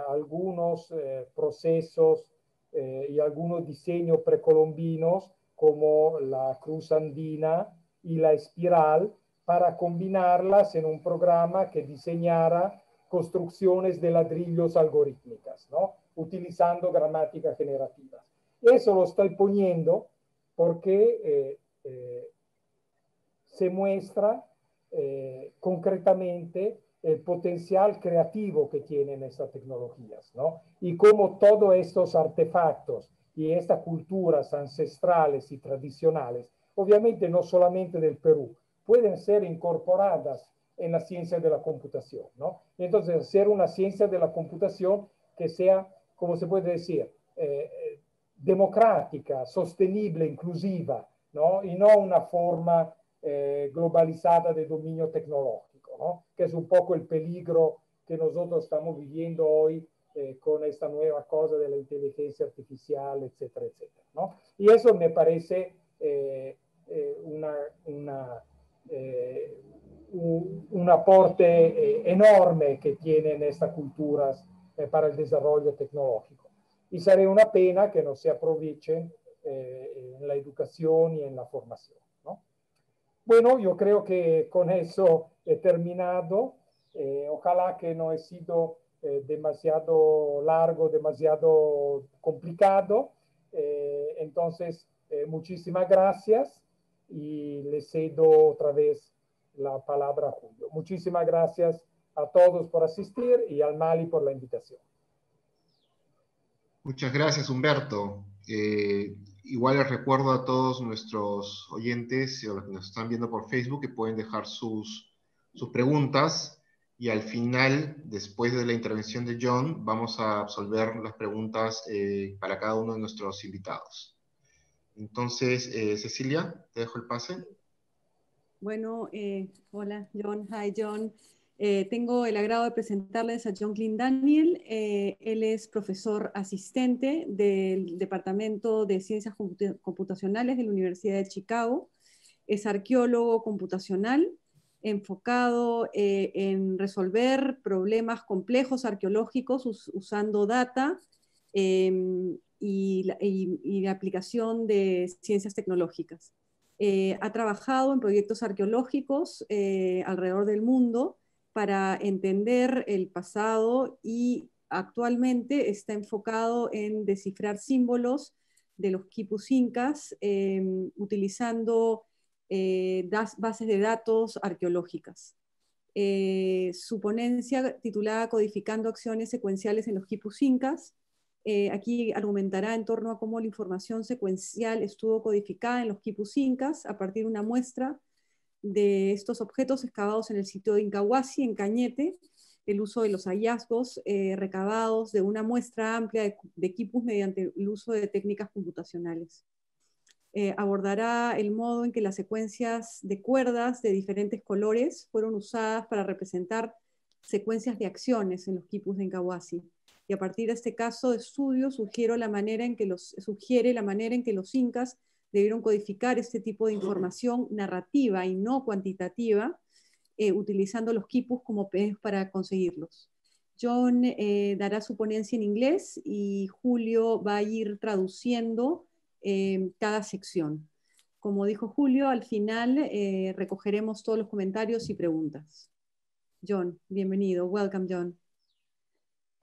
algunos procesos y algunos diseños precolombinos como la cruz andina y la espiral para combinarlas en un programa que diseñara construcciones de ladrillos algorítmicas, ¿no? Utilizando gramáticas generativas. Eso lo estoy poniendo porque se muestra concretamente el potencial creativo que tienen estas tecnologías, ¿no? Y cómo todos estos artefactos y estas culturas ancestrales y tradicionales, obviamente no solamente del Perú, pueden ser incorporadas en la ciencia de la computación, ¿no? Entonces, hacer una ciencia de la computación que sea, como se puede decir, democrática, sostenible, inclusiva, ¿no? Y no una forma globalizada de dominio tecnológico, ¿no? Que es un poco el peligro que nosotros estamos viviendo hoy con esta nueva cosa de la inteligencia artificial, etcétera, etcétera, ¿no? Y eso me parece un aporte enorme que tienen estas culturas para el desarrollo tecnológico. y sería una pena que no se aprovechen en la educación y en la formación, ¿no? Bueno, yo creo que con eso he terminado. Ojalá que no he sido demasiado largo, demasiado complicado. Entonces, muchísimas gracias y le cedo otra vez la palabra a Julio. Muchísimas gracias a todos por asistir y al Mali por la invitación. Muchas gracias, Humberto. Igual les recuerdo a todos nuestros oyentes o los que nos están viendo por Facebook que pueden dejar sus preguntas y al final, después de la intervención de John, vamos a absolver las preguntas para cada uno de nuestros invitados. Entonces, Cecilia, te dejo el pase. Bueno, hola John, hi John. Tengo el agrado de presentarles a John Clendaniel. Él es profesor asistente del Departamento de Ciencias Computacionales de la Universidad de Chicago. Es arqueólogo computacional enfocado en resolver problemas complejos arqueológicos usando data y la aplicación de ciencias tecnológicas. Ha trabajado en proyectos arqueológicos alrededor del mundo para entender el pasado y actualmente está enfocado en descifrar símbolos de los quipus incas utilizando bases de datos arqueológicas. Su ponencia titulada Codificando acciones secuenciales en los quipus incas aquí argumentará en torno a cómo la información secuencial estuvo codificada en los quipus incas a partir de una muestra de estos objetos excavados en el sitio de Incahuasi, en Cañete, el uso de los hallazgos recabados de una muestra amplia de quipus mediante el uso de técnicas computacionales. Abordará el modo en que las secuencias de cuerdas de diferentes colores fueron usadas para representar secuencias de acciones en los quipus de Incahuasi. Y a partir de este caso de estudio sugiere la manera en que los incas debieron codificar este tipo de información narrativa y no cuantitativa, utilizando los quipus como medios para conseguirlos. John dará su ponencia en inglés y Julio va a ir traduciendo cada sección. Como dijo Julio, al final recogeremos todos los comentarios y preguntas. John, bienvenido. Welcome, John.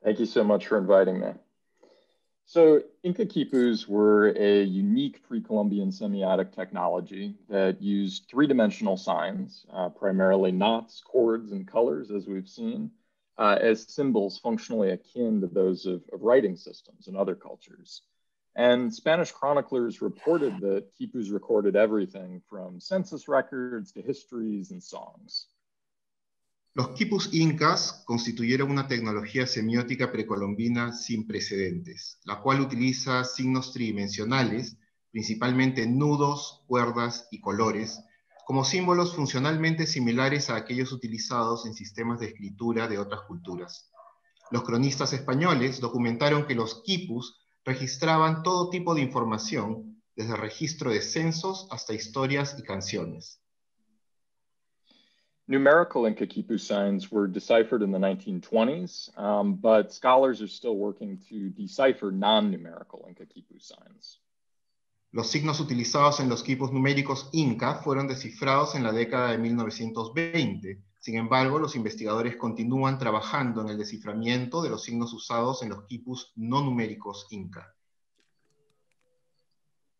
Thank you so much for inviting me. So Inca quipus were a unique pre-Columbian semiotic technology that used three-dimensional signs, primarily knots, chords, and colors, as we've seen, as symbols functionally akin to those of writing systems in other cultures. And Spanish chroniclers reported that quipus recorded everything from census records to histories and songs. Los quipus incas constituyeron una tecnología semiótica precolombina sin precedentes, la cual utiliza signos tridimensionales, principalmente nudos, cuerdas y colores, como símbolos funcionalmente similares a aquellos utilizados en sistemas de escritura de otras culturas. Los cronistas españoles documentaron que los quipus registraban todo tipo de información, desde registro de censos hasta historias y canciones. Numerical Inca quipu signs were deciphered in the 1920s, but scholars are still working to decipher non-numerical Inca quipu signs. Los signos utilizados en los quipus numéricos inca fueron descifrados en la década de 1920. Sin embargo, los investigadores continúan trabajando en el desciframiento de los signos usados en los quipus no numéricos inca.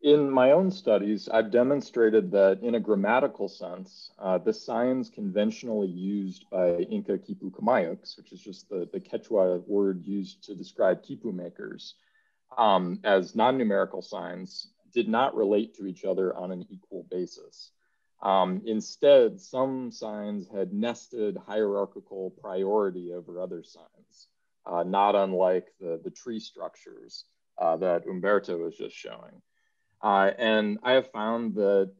In my own studies, I've demonstrated that in a grammatical sense, the signs conventionally used by Inca quipu Camayux, which is just the Quechua word used to describe quipu makers, as non-numerical signs, did not relate to each other on an equal basis. Instead, some signs had nested hierarchical priority over other signs, not unlike the tree structures that Humberto was just showing. And I have found that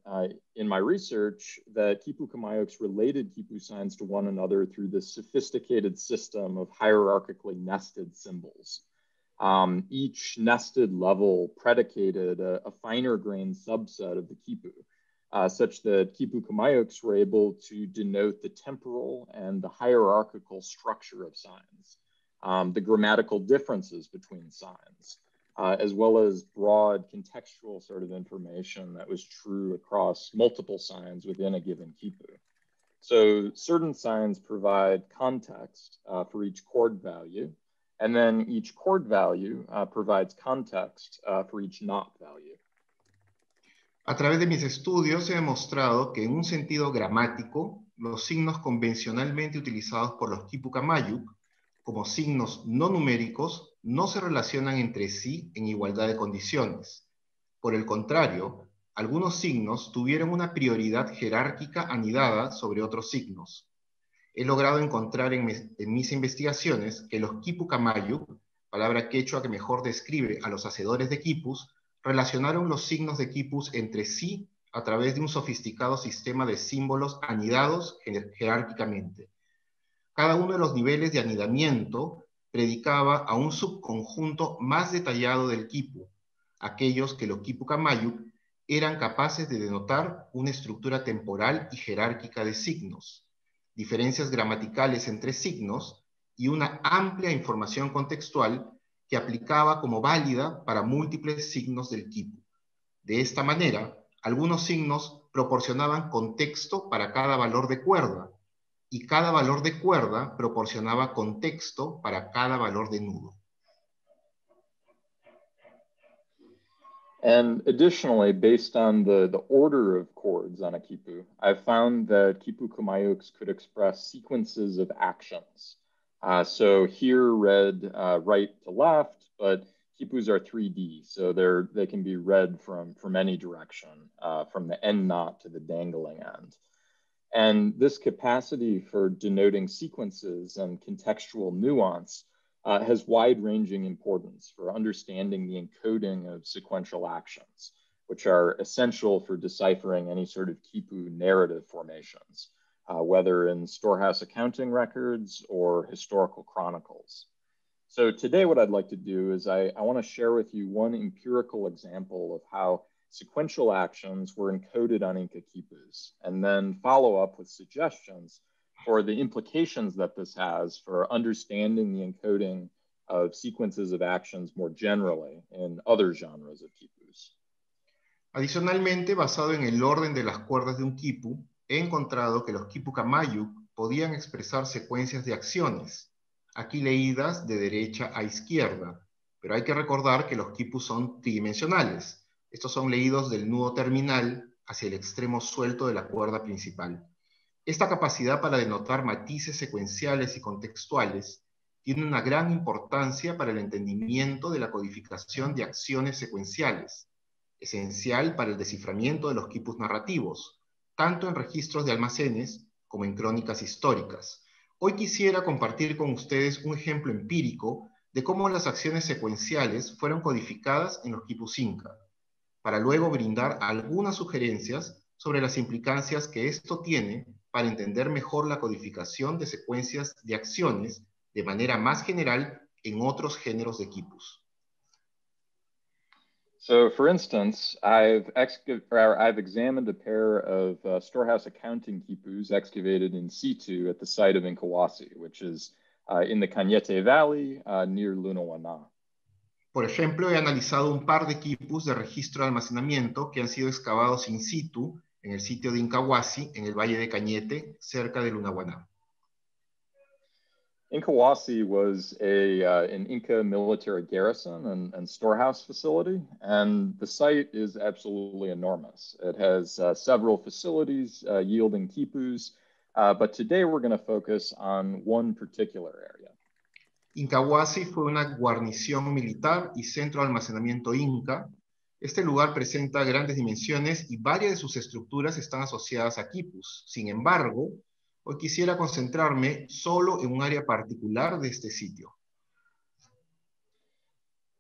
in my research that quipu Camayux related quipu signs to one another through this sophisticated system of hierarchically nested symbols. Each nested level predicated a finer grained subset of the quipu, such that quipu Camayux were able to denote the temporal and the hierarchical structure of signs, the grammatical differences between signs, as well as broad contextual sort of information that was true across multiple signs within a given quipu. So certain signs provide context for each chord value, and then each chord value provides context for each knot value. A través de mis estudios he demostrado que en un sentido gramático, los signos convencionalmente utilizados por los quipu Kamayuk, como signos no numéricos, no se relacionan entre sí en igualdad de condiciones. Por el contrario, algunos signos tuvieron una prioridad jerárquica anidada sobre otros signos. He logrado encontrar en mis investigaciones que los quipu Kamayuk, palabra quechua que mejor describe a los hacedores de quipus, relacionaron los signos de quipus entre sí a través de un sofisticado sistema de símbolos anidados jerárquicamente. Cada uno de los niveles de anidamiento predicaba a un subconjunto más detallado del quipu, aquellos que los quipu Kamayuk eran capaces de denotar una estructura temporal y jerárquica de signos, diferencias gramaticales entre signos y una amplia información contextual que aplicaba como válida para múltiples signos del quipu. De esta manera, algunos signos proporcionaban contexto para cada valor de cuerda, y cada valor de cuerda proporcionaba contexto para cada valor de nudo. And additionally, based on the order of chords on a quipu, I've found that quipu Kamayuks could express sequences of actions. So here read right to left, but quipus are 3D, so they can be read from any direction, from the end knot to the dangling end. And this capacity for denoting sequences and contextual nuance has wide-ranging importance for understanding the encoding of sequential actions, which are essential for deciphering any sort of quipu narrative formations, whether in storehouse accounting records or historical chronicles. So today what I'd like to do is I want to share with you one empirical example of how sequential actions were encoded on Inca quipus, and then follow up with suggestions for the implications that this has for understanding the encoding of sequences of actions more generally in other genres of quipus. Adicionalmente, basado en el orden de las cuerdas de un quipu, he encontrado que los quipu Kamayuk podían expresar secuencias de acciones, aquí leídas de derecha a izquierda, pero hay que recordar que los quipus son tridimensionales. Estos son leídos del nudo terminal hacia el extremo suelto de la cuerda principal. Esta capacidad para denotar matices secuenciales y contextuales tiene una gran importancia para el entendimiento de la codificación de acciones secuenciales, esencial para el desciframiento de los quipus narrativos, tanto en registros de almacenes como en crónicas históricas. Hoy quisiera compartir con ustedes un ejemplo empírico de cómo las acciones secuenciales fueron codificadas en los quipus Inca, para luego brindar algunas sugerencias sobre las implicancias que esto tiene para entender mejor la codificación de secuencias de acciones de manera más general en otros géneros de quipus. So, for instance, I've examined a pair of storehouse accounting quipus excavated in situ at the site of Incahuasi, which is in the Cañete Valley near Lunahuaná. Por ejemplo, he analizado un par de quipus de registro de almacenamiento que han sido excavados in situ en el sitio de Incahuasi, en el Valle de Cañete, cerca de Lunahuaná. Incahuasi was an Inca military garrison and storehouse facility, and the site is absolutely enormous. It has several facilities yielding quipus, but today we're going to focus on one particular area. Incahuasi fue una guarnición militar y centro de almacenamiento inca. Este lugar presenta grandes dimensiones y varias de sus estructuras están asociadas a quipus. Sin embargo, hoy quisiera concentrarme solo en un área particular de este sitio.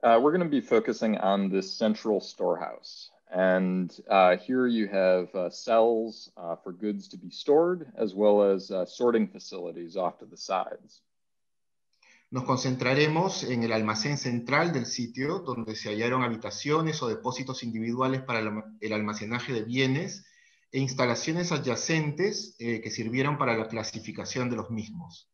We're going to be focusing on this central storehouse. And here you have cells for goods to be stored, as well as sorting facilities off to the sides. Nos concentraremos en el almacén central del sitio, donde se hallaron habitaciones o depósitos individuales para el almacenaje de bienes e instalaciones adyacentes que sirvieron para la clasificación de los mismos.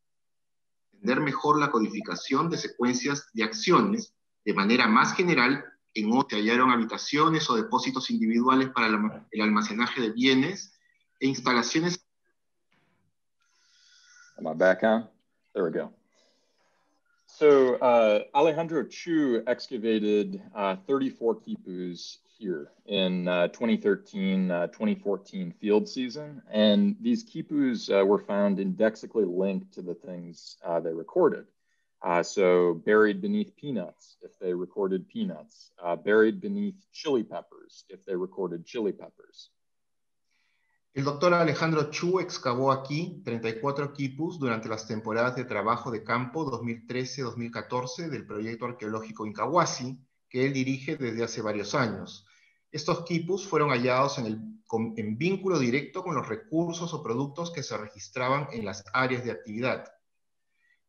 Entender mejor la codificación de secuencias de acciones De manera más general, en otros se hallaron habitaciones o depósitos individuales para el almacenaje de bienes e instalaciones. Am I back on? There we go. So Alejandro Chu excavated 34 quipus here in 2013-2014 field season. And these quipus were found indexically linked to the things they recorded. So buried beneath peanuts, if they recorded peanuts, buried beneath chili peppers, if they recorded chili peppers. El doctor Alejandro Chu excavó aquí 34 quipus durante las temporadas de trabajo de campo 2013-2014 del proyecto arqueológico Incahuasi, que él dirige desde hace varios años. Estos quipus fueron hallados en vínculo directo con los recursos o productos que se registraban en las áreas de actividad.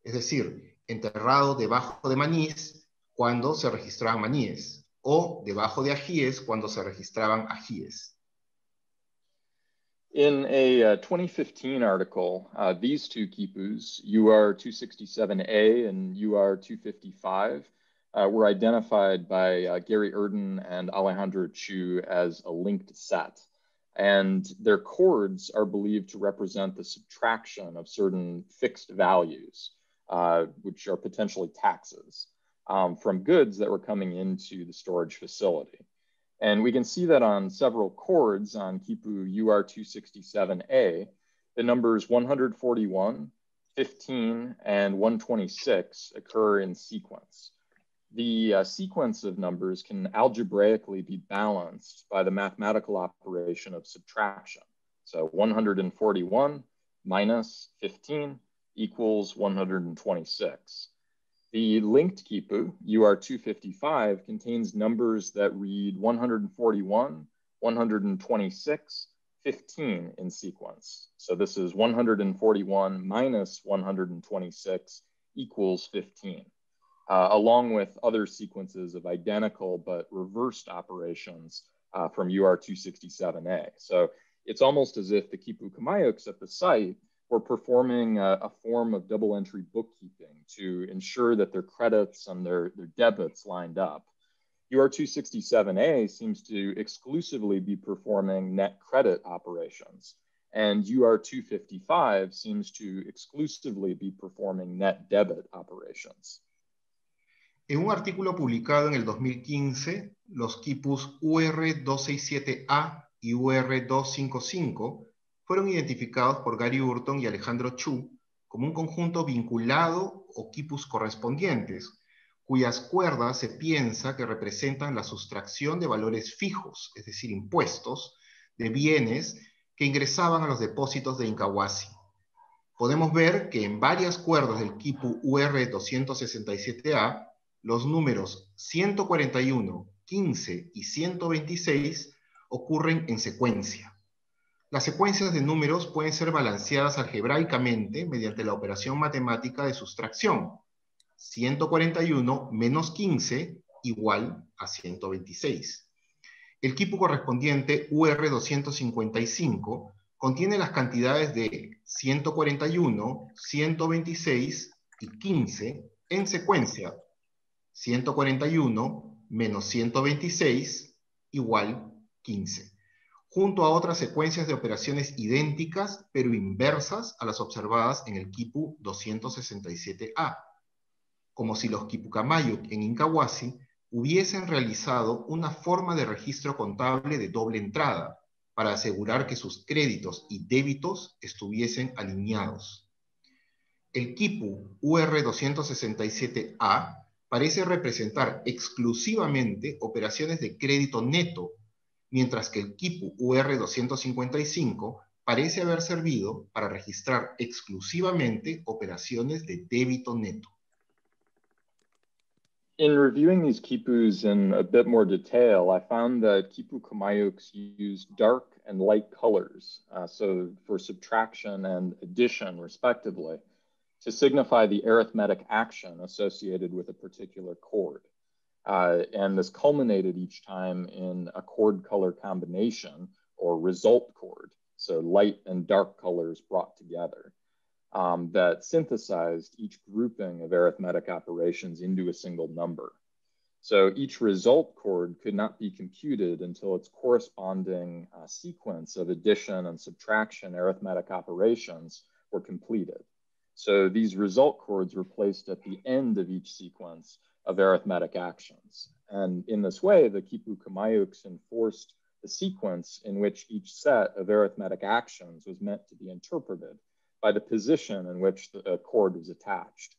Es decir, enterrado debajo de manís cuando se registraban maníes, o debajo de ajíes cuando se registraban ajíes. In a 2015 article, these two quipus, UR267A and UR255, were identified by Gary Erden and Alejandro Chu as a linked set. And their chords are believed to represent the subtraction of certain fixed values, which are potentially taxes, from goods that were coming into the storage facility. And we can see that on several chords on Quipu UR267A, the numbers 141, 15, and 126 occur in sequence. The sequence of numbers can algebraically be balanced by the mathematical operation of subtraction. So 141 minus 15 equals 126. The linked quipu, UR255, contains numbers that read 141, 126, 15 in sequence. So this is 141 minus 126 equals 15, along with other sequences of identical but reversed operations from UR267A. So it's almost as if the Quipu Comayux at the site were performing a form of double entry bookkeeping to ensure that their credits and their debits lined up. UR267A seems to exclusively be performing net credit operations, and UR255 seems to exclusively be performing net debit operations. En un artículo publicado en el 2015, los quipus UR267A y UR255 fueron identificados por Gary Urton y Alejandro Chu como un conjunto vinculado o quipus correspondientes, cuyas cuerdas se piensa que representan la sustracción de valores fijos, es decir, impuestos, de bienes que ingresaban a los depósitos de Incahuasi. Podemos ver que en varias cuerdas del quipu UR267A, los números 141, 15 y 126 ocurren en secuencia. Las secuencias de números pueden ser balanceadas algebraicamente mediante la operación matemática de sustracción. 141 menos 15 igual a 126. El quipu correspondiente UR255 contiene las cantidades de 141, 126 y 15 en secuencia. 141 menos 126 igual 15. Junto a otras secuencias de operaciones idénticas, pero inversas a las observadas en el quipu 267A, como si los quipucamayuk en Incahuasi hubiesen realizado una forma de registro contable de doble entrada, para asegurar que sus créditos y débitos estuviesen alineados. El quipu UR267A parece representar exclusivamente operaciones de crédito neto, mientras que el quipu UR255 parece haber servido para registrar exclusivamente operaciones de débito neto. In reviewing these quipus in a bit more detail, I found that Quipu Comayux use dark and light colors, so for subtraction and addition, respectively, to signify the arithmetic action associated with a particular chord. And this culminated each time in a chord color combination or result chord, so light and dark colors brought together, that synthesized each grouping of arithmetic operations into a single number. So each result chord could not be computed until its corresponding sequence of addition and subtraction arithmetic operations were completed. So these result chords were placed at the end of each sequence of arithmetic actions. And in this way, the Quipu Kamayuks enforced the sequence in which each set of arithmetic actions was meant to be interpreted by the position in which the chord was attached.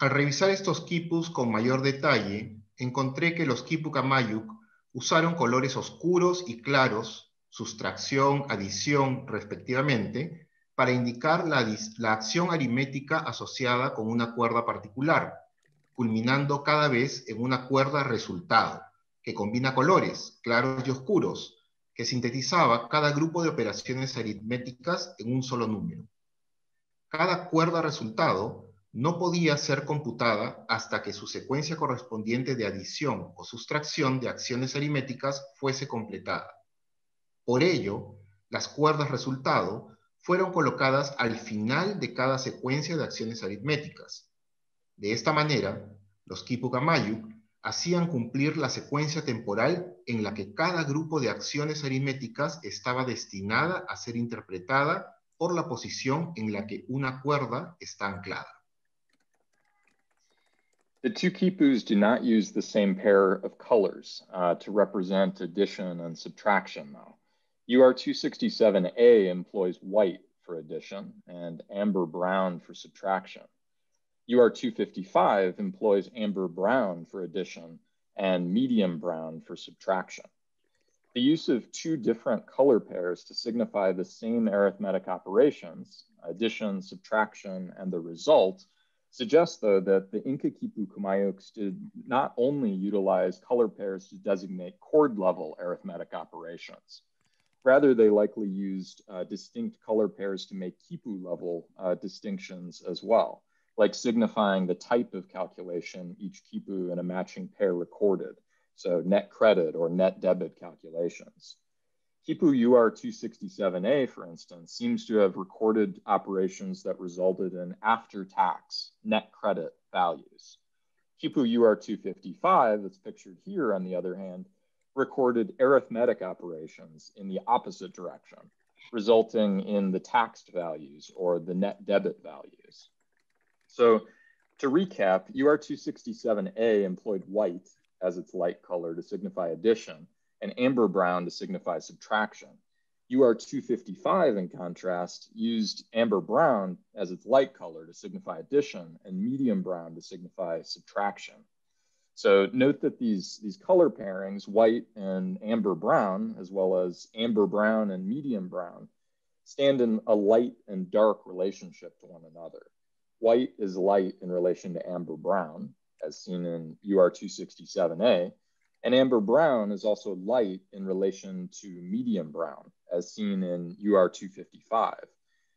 Al revisar estos quipus con mayor detalle, encontré que los Quipu Kamayuk usaron colores oscuros y claros, sustracción, adición, respectivamente, para indicar la acción aritmética asociada con una cuerda particular, culminando cada vez en una cuerda resultado, que combina colores, claros y oscuros, que sintetizaba cada grupo de operaciones aritméticas en un solo número. Cada cuerda resultado no podía ser computada hasta que su secuencia correspondiente de adición o sustracción de acciones aritméticas fuese completada. Por ello, las cuerdas resultado fueron colocadas al final de cada secuencia de acciones aritméticas. De esta manera, los Quipu Kamayuk hacían cumplir la secuencia temporal en la que cada grupo de acciones aritméticas estaba destinada a ser interpretada por la posición en la que una cuerda está anclada. The two quipus do not use the same pair of colors to represent addition and subtraction, though. UR267A employs white for addition and amber brown for subtraction. UR255 employs amber brown for addition and medium brown for subtraction. The use of two different color pairs to signify the same arithmetic operations, addition, subtraction, and the result, suggests, though, that the Inca Quipu Kamayuks did not only utilize color pairs to designate chord-level arithmetic operations. Rather, they likely used distinct color pairs to make Quipu-level distinctions as well, like signifying the type of calculation each Quipu in a matching pair recorded, so net credit or net debit calculations. Quipu UR267A, for instance, seems to have recorded operations that resulted in after-tax net credit values. Quipu UR255, that's pictured here, on the other hand, recorded arithmetic operations in the opposite direction, resulting in the taxed values or the net debit values. So to recap, UR267A employed white as its light color to signify addition, and amber brown to signify subtraction. UR255, in contrast, used amber brown as its light color to signify addition and medium brown to signify subtraction. So note that these color pairings, white and amber brown, as well as amber brown and medium brown, stand in a light and dark relationship to one another. White is light in relation to amber brown, as seen in UR267A, and amber brown is also light in relation to medium brown, as seen in UR255.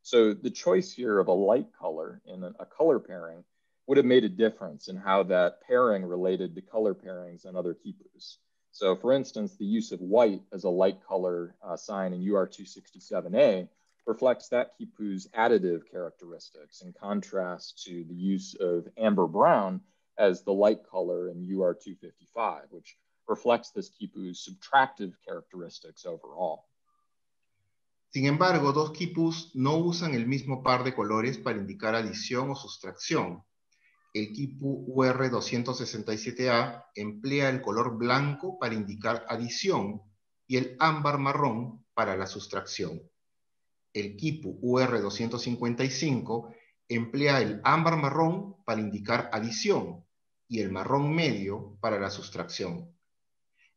So the choice here of a light color in a color pairing would have made a difference in how that pairing related to color pairings and other quipus. So for instance, the use of white as a light color sign in UR267A reflects that quipu's additive characteristics in contrast to the use of amber brown as the light color in UR255, which reflects this quipu's subtractive characteristics overall. Sin embargo, dos quipus no usan el mismo par de colores para indicar adición o sustracción. El quipu UR267A emplea el color blanco para indicar adición y el ámbar marrón para la sustracción. El quipu UR255 emplea el ámbar marrón para indicar adición y el marrón medio para la sustracción.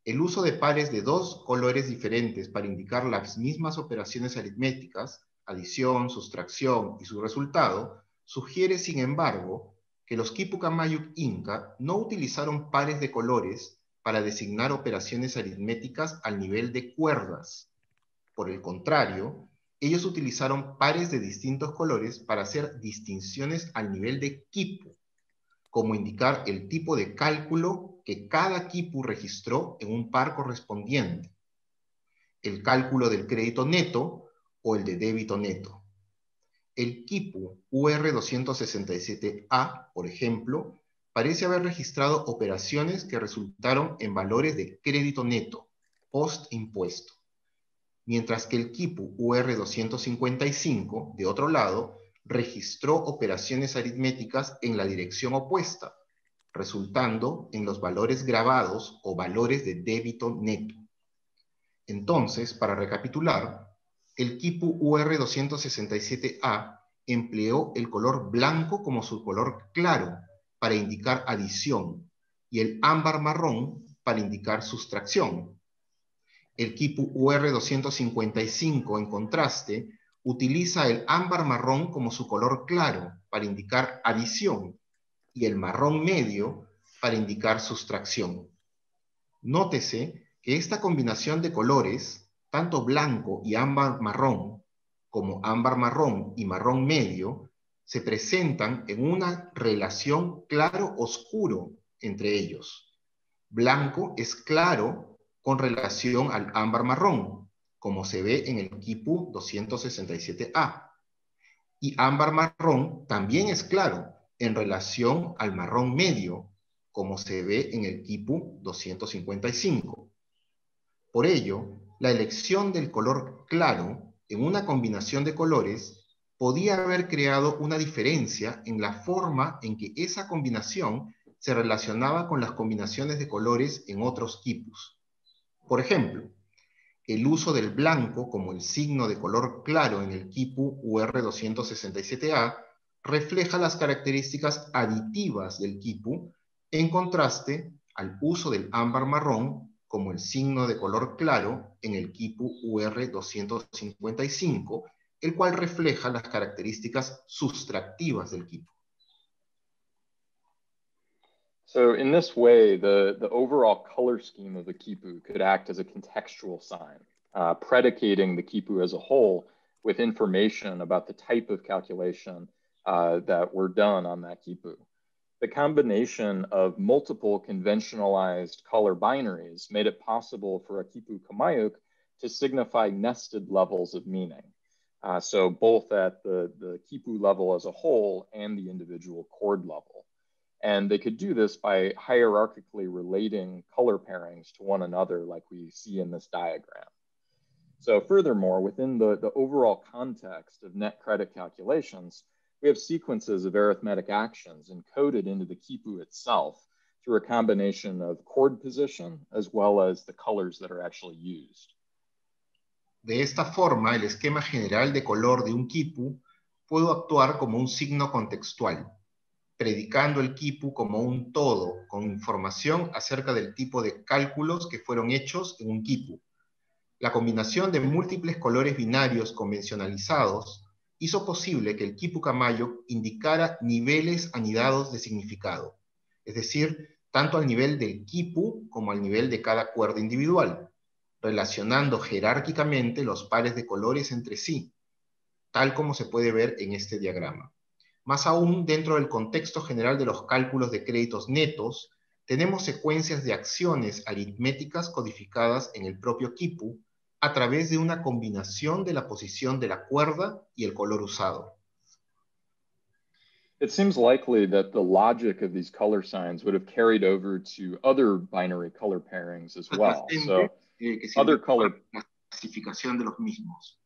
El uso de pares de dos colores diferentes para indicar las mismas operaciones aritméticas, adición, sustracción y su resultado, sugiere, sin embargo, que los Quipu Kamayuk Inca no utilizaron pares de colores para designar operaciones aritméticas al nivel de cuerdas. Por el contrario, ellos utilizaron pares de distintos colores para hacer distinciones al nivel de quipu, como indicar el tipo de cálculo que cada quipu registró en un par correspondiente, el cálculo del crédito neto o el de débito neto. El quipu UR267A, por ejemplo, parece haber registrado operaciones que resultaron en valores de crédito neto, post-impuesto, mientras que el quipu UR255, de otro lado, registró operaciones aritméticas en la dirección opuesta, resultando en los valores grabados o valores de débito neto. Entonces, para recapitular, el quipu UR267A empleó el color blanco como su color claro para indicar adición y el ámbar marrón para indicar sustracción. El quipu UR255, en contraste, utiliza el ámbar marrón como su color claro para indicar adición y el marrón medio para indicar sustracción. Nótese que esta combinación de colores, tanto blanco y ámbar marrón, como ámbar marrón y marrón medio, se presentan en una relación claro-oscuro entre ellos. Blanco es claro con relación al ámbar marrón, como se ve en el quipu 267A. Y ámbar marrón también es claro en relación al marrón medio, como se ve en el quipu 255. Por ello, la elección del color claro en una combinación de colores podía haber creado una diferencia en la forma en que esa combinación se relacionaba con las combinaciones de colores en otros quipus. Por ejemplo, el uso del blanco como el signo de color claro en el quipu UR267A refleja las características aditivas del quipu en contraste al uso del ámbar marrón como el signo de color claro en el quipu UR255, el cual refleja las características sustractivas del quipu. So in this way, the overall color scheme of the quipu could act as a contextual sign, predicating the quipu as a whole with information about the type of calculation that were done on that quipu. The combination of multiple conventionalized color binaries made it possible for a quipu Kamayuk to signify nested levels of meaning. So both at the quipu level as a whole and the individual chord level. And they could do this by hierarchically relating color pairings to one another like we see in this diagram. So furthermore, within the overall context of net credit calculations, we have sequences of arithmetic actions encoded into the quipu itself through a combination of chord position as well as the colors that are actually used. De esta forma, el esquema general de color de un quipu puede actuar como un signo contextual, predicando el quipu como un todo, con información acerca del tipo de cálculos que fueron hechos en un quipu. La combinación de múltiples colores binarios convencionalizados hizo posible que el quipu Kamayuk indicara niveles anidados de significado, es decir, tanto al nivel del quipu como al nivel de cada cuerda individual, relacionando jerárquicamente los pares de colores entre sí, tal como se puede ver en este diagrama. Más aún, dentro del contexto general de los cálculos de créditos netos, tenemos secuencias de acciones aritméticas codificadas en el propio quipu a través de una combinación de la posición de la cuerda y el color usado. It seems likely that the logic of these color signs would have carried over to other binary color pairings as well. So other color clasificación de los mismos.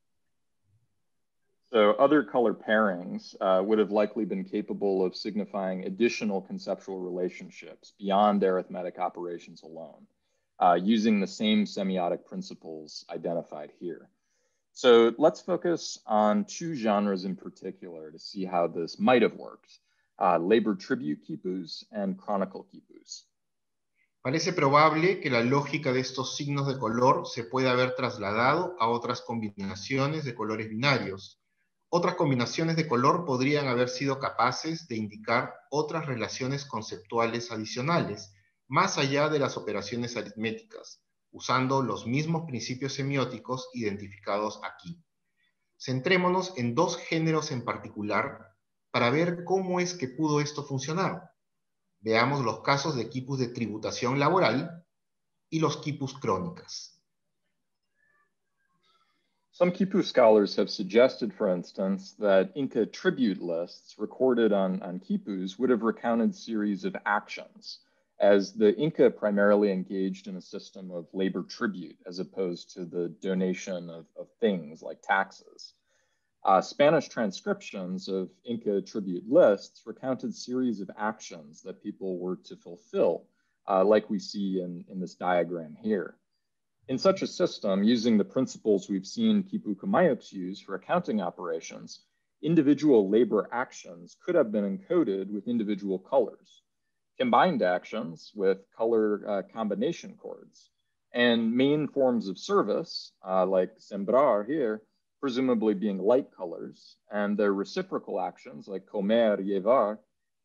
So other color pairings would have likely been capable of signifying additional conceptual relationships beyond arithmetic operations alone, using the same semiotic principles identified here. So let's focus on two genres in particular to see how this might have worked, labor tribute quipus and chronicle quipus. Parece probable que la lógica de estos signos de color se pueda haber trasladado a otras combinaciones de colores binarios. Otras combinaciones de color podrían haber sido capaces de indicar otras relaciones conceptuales adicionales, más allá de las operaciones aritméticas, usando los mismos principios semióticos identificados aquí. Centrémonos en dos géneros en particular para ver cómo es que pudo esto funcionar. Veamos los casos de quipus de tributación laboral y los quipus crónicas. Some Quipu scholars have suggested, for instance, that Inca tribute lists recorded on Quipus would have recounted series of actions, as the Inca primarily engaged in a system of labor tribute as opposed to the donation of things like taxes. Spanish transcriptions of Inca tribute lists recounted series of actions that people were to fulfill, like we see in this diagram here. In such a system, using the principles we've seen Quipu Comayux use for accounting operations, individual labor actions could have been encoded with individual colors, combined actions with color combination codes, and main forms of service, like sembrar here, presumably being light colors, and their reciprocal actions, like comer, llevar,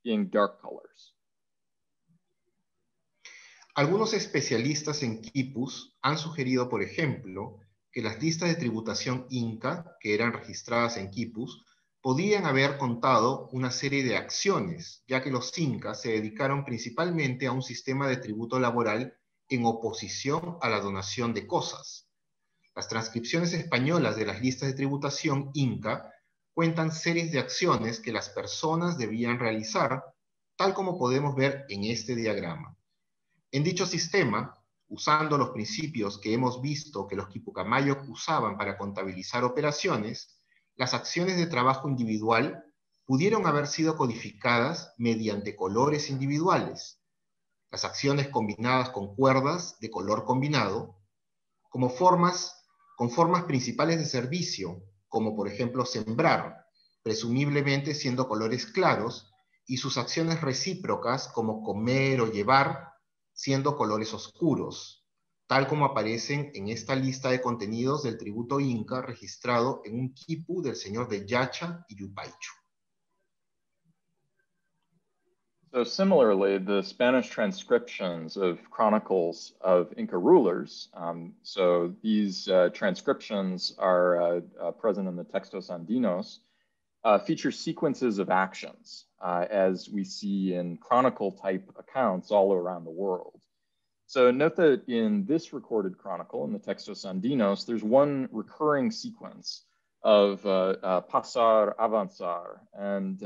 being dark colors. Algunos especialistas en quipus han sugerido, por ejemplo, que las listas de tributación inca, que eran registradas en quipus, podían haber contado una serie de acciones, ya que los incas se dedicaron principalmente a un sistema de tributo laboral en oposición a la donación de cosas. Las transcripciones españolas de las listas de tributación inca cuentan series de acciones que las personas debían realizar, tal como podemos ver en este diagrama. En dicho sistema, usando los principios que hemos visto que los Quipucamayos usaban para contabilizar operaciones, las acciones de trabajo individual pudieron haber sido codificadas mediante colores individuales, las acciones combinadas con cuerdas de color combinado, con formas principales de servicio, como por ejemplo sembrar, presumiblemente siendo colores claros, y sus acciones recíprocas como comer o llevar, siendo colores oscuros, tal como aparecen en esta lista de contenidos del tributo inca registrado en un quipu del señor de Yacha y Yupaychu. So similarly, the Spanish transcriptions of chronicles of Inca rulers, so these transcriptions are present in the Textos Andinos, feature sequences of actions, as we see in chronicle-type accounts all around the world. So note that in this recorded chronicle, in the Textos Andinos, there's one recurring sequence of pasar, avanzar, and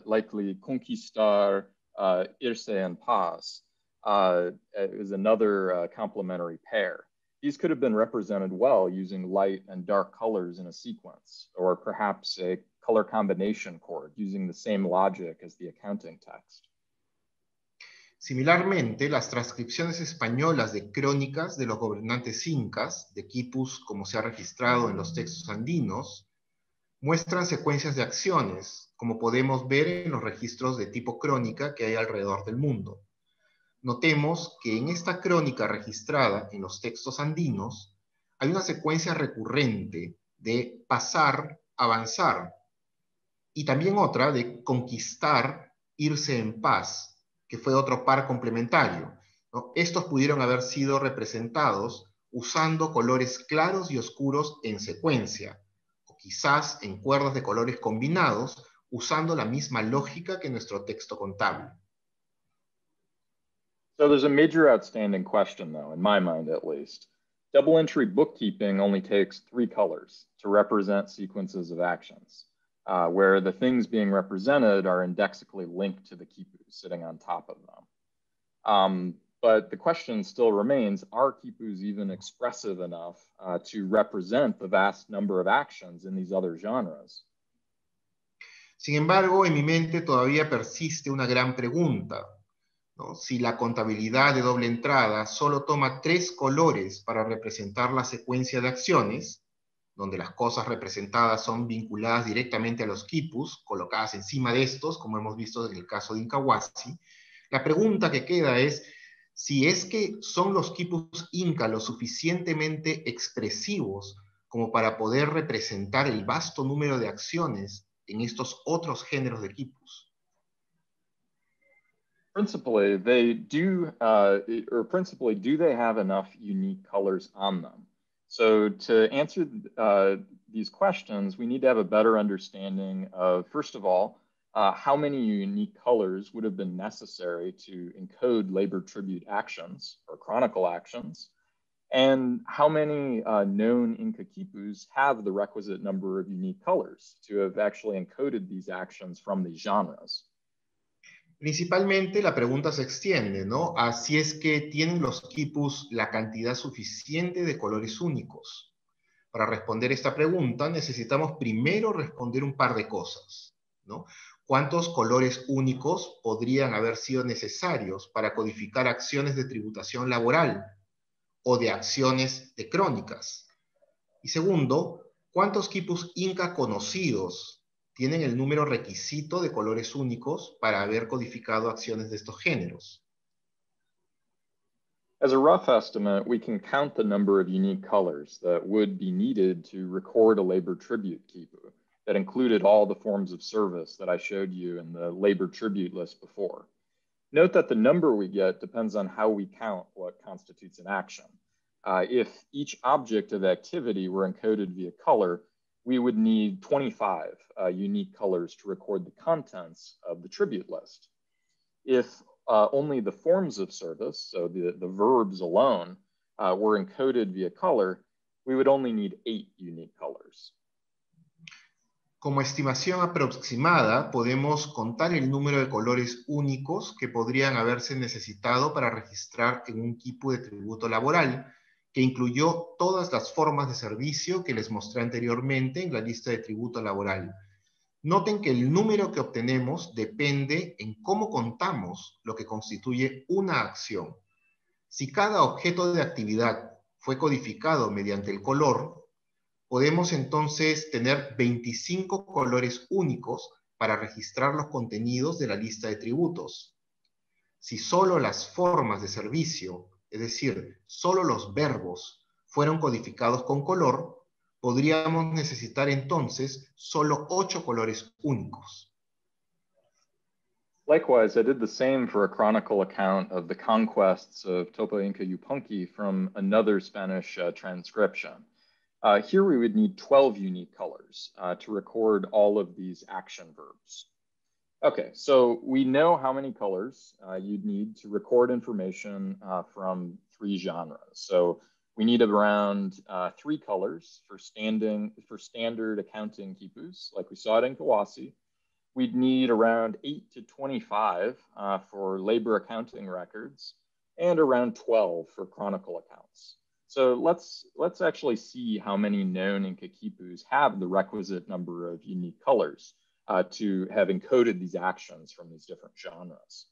likely conquistar, irse en paz, is another complementary pair. These could have been represented well using light and dark colors in a sequence, or perhaps a color combination chord using the same logic as the accounting text. Similarmente, las transcripciones españolas de crónicas de los gobernantes incas, de quipus como se ha registrado en los textos andinos, muestran secuencias de acciones, como podemos ver en los registros de tipo crónica que hay alrededor del mundo. Notemos que en esta crónica registrada en los textos andinos hay una secuencia recurrente de pasar, avanzar, y también otra de conquistar, irse en paz, que fue otro par complementario, ¿no? Estos pudieron haber sido representados usando colores claros y oscuros en secuencia, o quizás en cuerdas de colores combinados, usando la misma lógica que nuestro texto contable. So there's a major outstanding question, though, in my mind at least. Double entry bookkeeping only takes 3 colors to represent sequences of actions, where the things being represented are indexically linked to the quipus sitting on top of them. But the question still remains, are quipus even expressive enough to represent the vast number of actions in these other genres? Sin embargo, en mi mente todavía persiste una gran pregunta, ¿no? Si la contabilidad de doble entrada solo toma 3 colores para representar la secuencia de acciones, donde las cosas representadas son vinculadas directamente a los quipus, colocadas encima de estos, como hemos visto en el caso de Incahuasi, la pregunta que queda es si es que son los quipus inca lo suficientemente expresivos como para poder representar el vasto número de acciones en estos otros géneros de quipus. Principally, do they have enough unique colors on them? So to answer these questions, we need to have a better understanding of, first of all, how many unique colors would have been necessary to encode labor tribute actions or chronicle actions, and how many known Inca quipus have the requisite number of unique colors to have actually encoded these actions from these genres. Principalmente la pregunta se extiende, ¿no? A si es que tienen los quipus la cantidad suficiente de colores únicos. Para responder esta pregunta necesitamos primero responder un par de cosas, ¿no? ¿Cuántos colores únicos podrían haber sido necesarios para codificar acciones de tributación laboral o de acciones de crónicas? Y segundo, ¿cuántos quipus Inca conocidos tienen el número requisito de colores únicos para haber codificado acciones de estos géneros? As a rough estimate, we can count the number of unique colors that would be needed to record a labor tribute quipu that included all the forms of service that I showed you in the labor tribute list before. Note that the number we get depends on how we count what constitutes an action. If each object of activity were encoded via color, we would need 25 unique colors to record the contents of the tribute list. If only the forms of service, so the verbs alone, were encoded via color, we would only need 8 unique colors. Como estimación aproximada, podemos contar el número de colores únicos que podrían haberse necesitado para registrar en un quipu de tributo laboral, que incluyó todas las formas de servicio que les mostré anteriormente en la lista de tributo laboral. Noten que el número que obtenemos depende en cómo contamos lo que constituye una acción. Si cada objeto de actividad fue codificado mediante el color, podemos entonces tener 25 colores únicos para registrar los contenidos de la lista de tributos. Si solo las formas de servicio, es decir, solo los verbos, fueron codificados con color, podríamos necesitar entonces solo 8 colores únicos. Likewise, I did the same for a chronicle account of the conquests of Topa Inca Yupanqui from another Spanish transcription. Here we would need 12 unique colors to record all of these action verbs. Okay, so we know how many colors you'd need to record information from 3 genres. So we need around 3 colors for standard accounting quipus, like we saw it in Kawasi. We'd need around 8 to 25 for labor accounting records, and around 12 for chronicle accounts. So let's actually see how many known Inca quipus have the requisite number of unique colors to have encoded these actions from these different genres.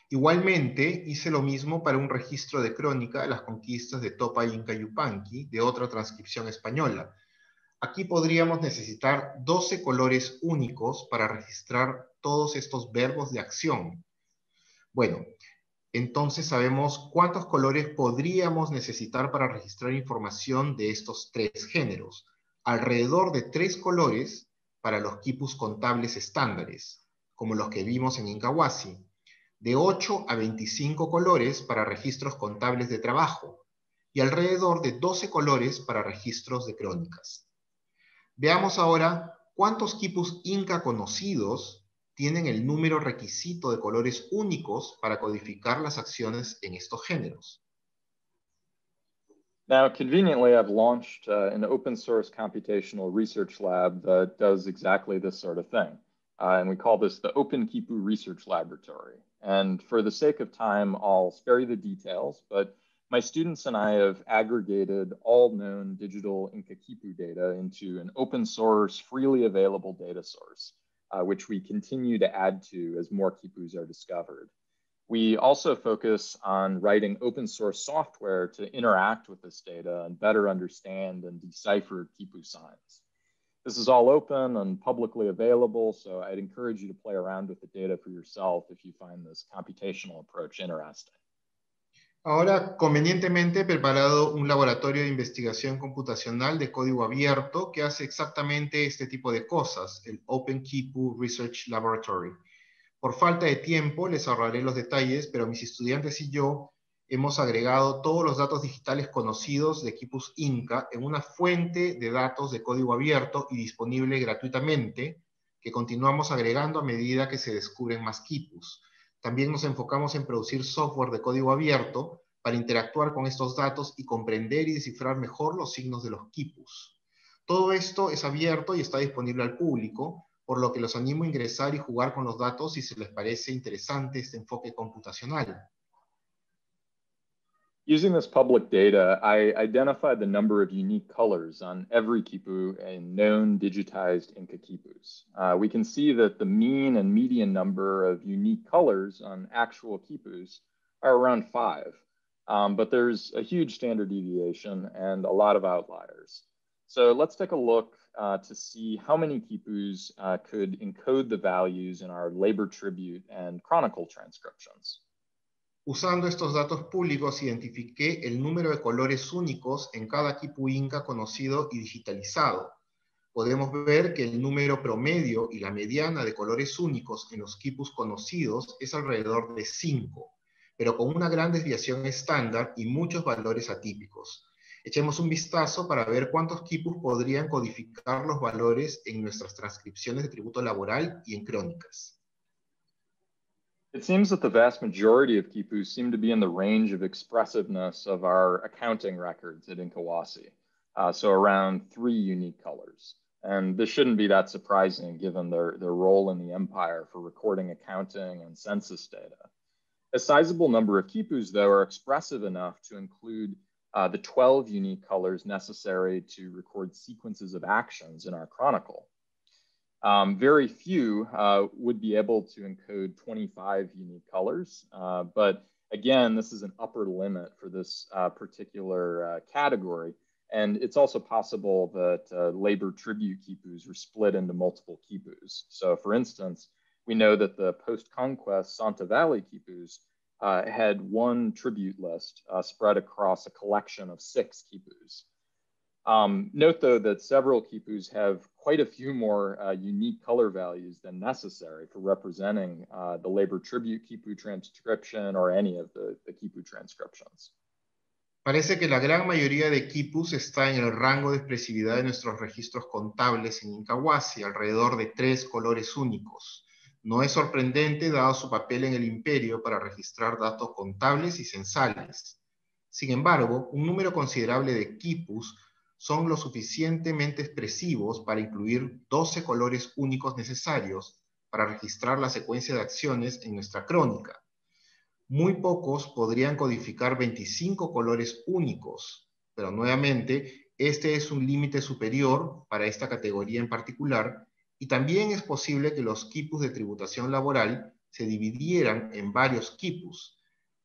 Igualmente, hice lo mismo para un registro de crónica de las conquistas de Topa Inca Yupanqui, de otra transcripción española. Aquí podríamos necesitar 12 colores únicos para registrar todos estos verbos de acción. Bueno, entonces sabemos cuántos colores podríamos necesitar para registrar información de estos 3 géneros. Alrededor de 3 colores para los quipus contables estándares, como los que vimos en Incahuasi. De 8 a 25 colores para registros contables de trabajo, y alrededor de 12 colores para registros de crónicas. Veamos ahora cuántos quipus Inca conocidos tienen el número requisito de colores únicos para codificar las acciones en estos géneros. Now, conveniently, I've launched an open source computational research lab that does exactly this sort of thing. And we call this the Open Quipu Research Laboratory. And for the sake of time, I'll spare you the details, but my students and I have aggregated all known digital Inca Quipu data into an open source, freely available data source, which we continue to add to as more quipus are discovered. We also focus on writing open source software to interact with this data and better understand and decipher quipu signs. This is all open and publicly available, so I'd encourage you to play around with the data for yourself if you find this computational approach interesting. Ahora, convenientemente he preparado un laboratorio de investigación computacional de código abierto que hace exactamente este tipo de cosas, el Open Quipu Research Laboratory. Por falta de tiempo les ahorraré los detalles, pero mis estudiantes y yo hemos agregado todos los datos digitales conocidos de quipus Inca en una fuente de datos de código abierto y disponible gratuitamente, que continuamos agregando a medida que se descubren más quipus. También nos enfocamos en producir software de código abierto para interactuar con estos datos y comprender y descifrar mejor los signos de los quipus. Todo esto es abierto y está disponible al público, por lo que los animo a ingresar y jugar con los datos si se les parece interesante este enfoque computacional. Using this public data, I identified the number of unique colors on every quipu in known digitized Inca quipus. We can see that the mean and median number of unique colors on actual quipus are around 5, but there's a huge standard deviation and a lot of outliers. So let's take a look to see how many quipus could encode the values in our labor tribute and chronicle transcriptions. Usando estos datos públicos, identifiqué el número de colores únicos en cada quipu inca conocido y digitalizado. Podemos ver que el número promedio y la mediana de colores únicos en los quipus conocidos es alrededor de 5, pero con una gran desviación estándar y muchos valores atípicos. Echemos un vistazo para ver cuántos quipus podrían codificar los valores en nuestras transcripciones de tributo laboral y en crónicas. It seems that the vast majority of quipus seem to be in the range of expressiveness of our accounting records at Incahuasi, so around 3 unique colors. And this shouldn't be that surprising given their role in the empire for recording accounting and census data. A sizable number of quipus, though, are expressive enough to include the 12 unique colors necessary to record sequences of actions in our chronicle. Very few would be able to encode 25 unique colors, but again, this is an upper limit for this particular category, and it's also possible that labor tribute quipus are split into multiple quipus. So for instance, we know that the post-conquest Santa Valley quipus had one tribute list spread across a collection of 6 quipus. Note, though, that several quipus have quite a few more unique color values than necessary for representing the labor tribute quipu transcription or any of the quipu transcriptions. Parece que la gran mayoría de quipus está en el rango de expresividad de nuestros registros contables en Incahuasi, alrededor de 3 colores únicos. No es sorprendente dado su papel en el imperio para registrar datos contables y censales. Sin embargo, un número considerable de quipus son lo suficientemente expresivos para incluir 12 colores únicos necesarios para registrar la secuencia de acciones en nuestra crónica. Muy pocos podrían codificar 25 colores únicos, pero nuevamente, este es un límite superior para esta categoría en particular, y también es posible que los quipus de tributación laboral se dividieran en varios quipus.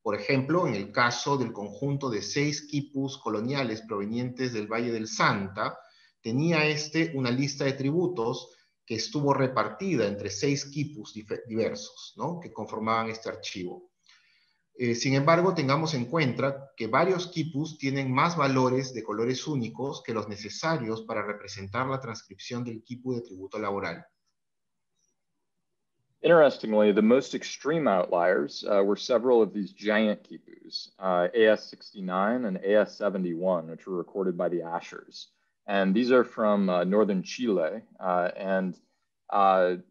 Por ejemplo, en el caso del conjunto de 6 quipus coloniales provenientes del Valle del Santa, tenía una lista de tributos que estuvo repartida entre 6 quipus diversos, ¿no?, que conformaban este archivo. Sin embargo, tengamos en cuenta que varios quipus tienen más valores de colores únicos que los necesarios para representar la transcripción del quipu de tributo laboral. Interestingly, the most extreme outliers were several of these giant quipus, AS69 and AS71, which were recorded by the Ashers. And these are from northern Chile, and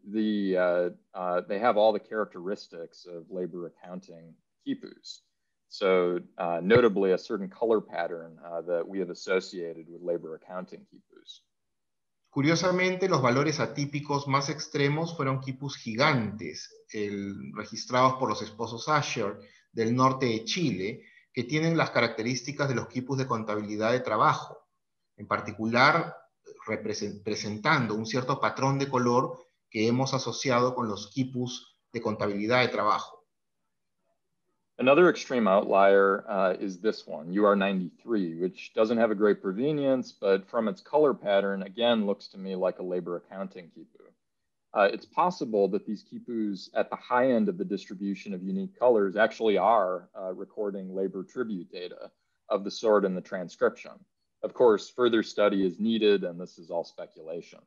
they have all the characteristics of labor accounting quipus. So notably a certain color pattern that we have associated with labor accounting quipus. Curiosamente, los valores atípicos más extremos fueron quipus gigantes, registrados por los esposos Asher del norte de Chile, que tienen las características de los quipus de contabilidad de trabajo, en particular presentando un cierto patrón de color que hemos asociado con los quipus de contabilidad de trabajo. Another extreme outlier is this one, UR93, which doesn't have a great provenience, but from its color pattern, again, looks to me like a labor accounting quipu. It's possible that these quipus at the high end of the distribution of unique colors actually are recording labor tribute data of the sort in the transcription. Of course, further study is needed, and this is all speculation.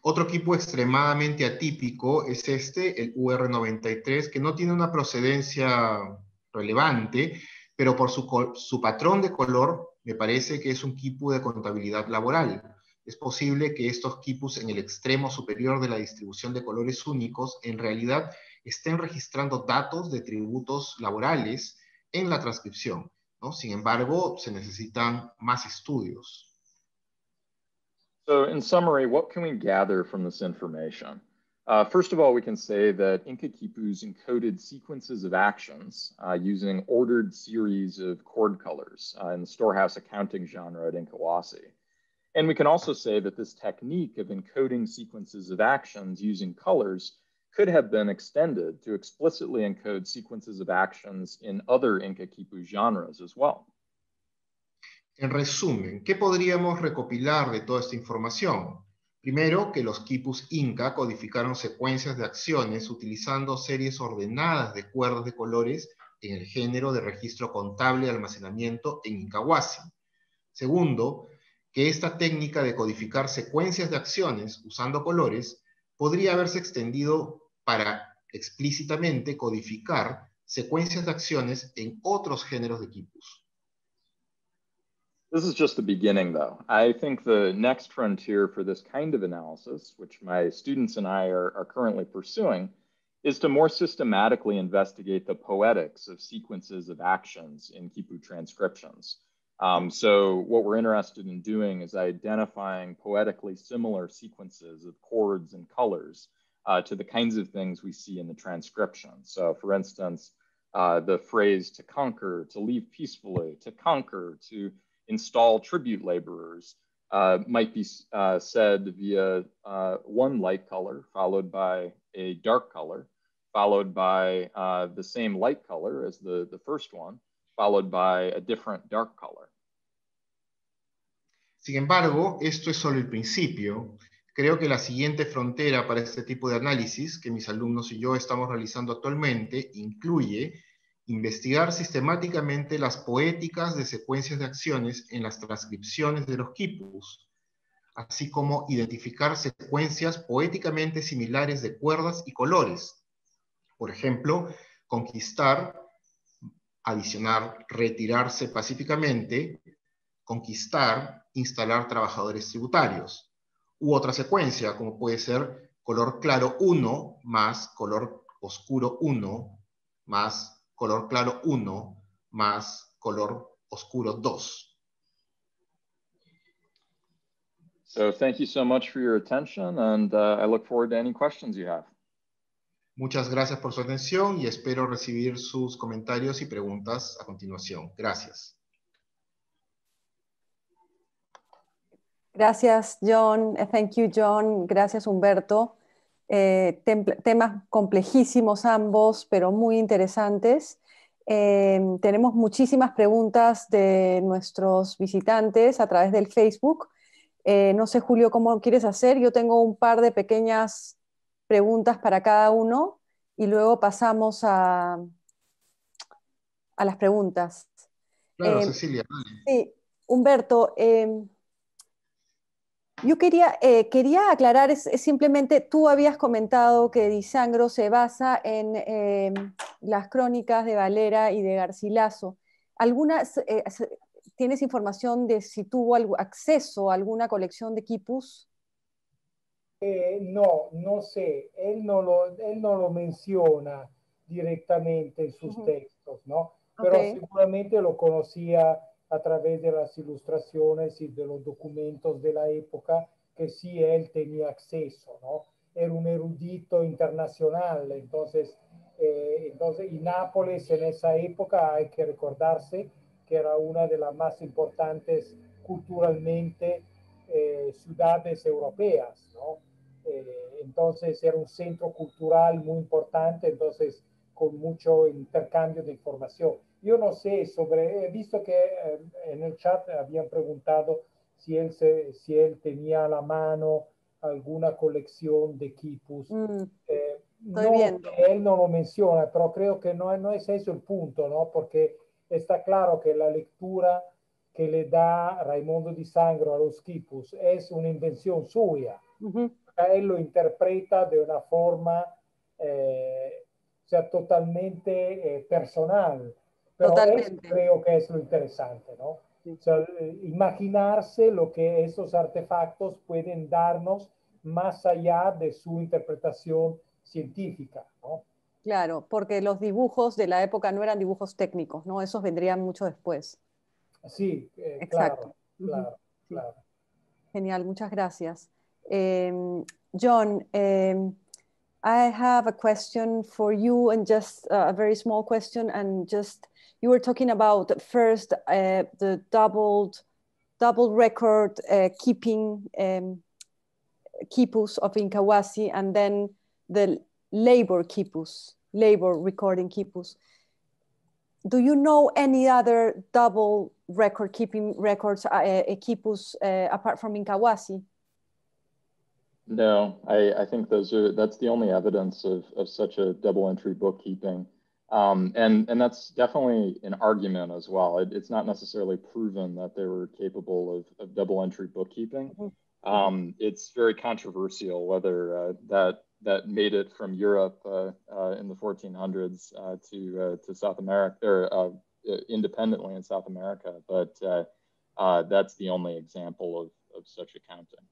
Otro quipu extremadamente atípico es el UR93, que no tiene una procedencia relevante, pero por su patrón de color me parece que es un quipu de contabilidad laboral. Es posible que estos quipus en el extremo superior de la distribución de colores únicos en realidad estén registrando datos de tributos laborales en la transcripción, ¿no? Sin embargo, se necesitan más estudios. So in summary, what can we gather from this information? First of all, we can say that Inca quipus encoded sequences of actions using ordered series of chord colors in the storehouse accounting genre at Incahuasi. And we can also say that this technique of encoding sequences of actions using colors could have been extended to explicitly encode sequences of actions in other Inca quipu genres as well. En resumen, ¿qué podríamos recopilar de toda esta información? Primero, que los quipus inca codificaron secuencias de acciones utilizando series ordenadas de cuerdas de colores en el género de registro contable de almacenamiento en Incahuasi. Segundo, que esta técnica de codificar secuencias de acciones usando colores podría haberse extendido para explícitamente codificar secuencias de acciones en otros géneros de quipus. This is just the beginning, though. I think the next frontier for this kind of analysis, which my students and I are currently pursuing, is to more systematically investigate the poetics of sequences of actions in quipu transcriptions. So what we're interested in doing is identifying poetically similar sequences of chords and colors to the kinds of things we see in the transcription. So for instance, the phrase to conquer, to leave peacefully, to conquer, to install tribute laborers might be said via one light color followed by a dark color, followed by the same light color as the first one, followed by a different dark color. Sin embargo, esto es solo el principio. Creo que la siguiente frontera para este tipo de análisis que mis alumnos y yo estamos realizando actualmente incluye investigar sistemáticamente las poéticas de secuencias de acciones en las transcripciones de los quipus, así como identificar secuencias poéticamente similares de cuerdas y colores. Por ejemplo, conquistar, adicionar, retirarse pacíficamente, conquistar, instalar trabajadores tributarios. U otra secuencia, como puede ser color claro 1 más color oscuro 1 más color claro 1 más color oscuro 2. So thank you so much for your attention, and I look forward to any questions you have. Muchas gracias por su atención y espero recibir sus comentarios y preguntas a continuación. Gracias. Gracias, John. Thank you, John. Gracias, Humberto. Temas complejísimos ambos, pero muy interesantes. Tenemos muchísimas preguntas de nuestros visitantes a través del Facebook. No sé, Julio, cómo quieres hacer. Yo tengo un par de pequeñas preguntas para cada uno y luego pasamos a las preguntas. Claro, Cecilia. Sí, Humberto, yo quería aclarar, es simplemente, tú habías comentado que Disangro se basa en las crónicas de Valera y de Garcilaso. ¿Tienes información de si tuvo acceso a alguna colección de quipus? No sé. Él no lo menciona directamente en sus textos, ¿no? Pero seguramente lo conocía a través de las ilustraciones y de los documentos de la época, que sí él tenía acceso, ¿no? Era un erudito internacional, entonces, y Nápoles en esa época hay que recordarse que era una de las más importantes culturalmente ciudades europeas, ¿no? Entonces era un centro cultural muy importante, entonces con mucho intercambio de información. Yo no sé he visto que en el chat habían preguntado si él tenía a la mano alguna colección de quipus. Estoy viendo. Él no lo menciona, pero creo que no es eso el punto, ¿no? Porque está claro que la lectura que le da Raimondo Disangro a los quipus es una invención suya. Él lo interpreta de una forma totalmente personal, pero eso creo que es lo interesante, ¿no? Sí. O sea, imaginarse lo que esos artefactos pueden darnos más allá de su interpretación científica, ¿no? Claro, porque los dibujos de la época no eran dibujos técnicos, ¿no? Esos vendrían mucho después. Sí, Exacto. claro, Ujú, claro, sí. claro. Genial, muchas gracias. John, I have a question for you, and just a very small question, and just you were talking about first the double record keeping quipus of Incahuasi, and then the labor quipus, labor recording quipus. Do you know any other double record keeping records quipus apart from Incahuasi? No, I think that's the only evidence of such a double entry bookkeeping. And that's definitely an argument as well. It's not necessarily proven that they were capable of double entry bookkeeping. Mm-hmm. It's very controversial whether that made it from Europe in the 1400s to South America, or independently in South America. But that's the only example of such accounting.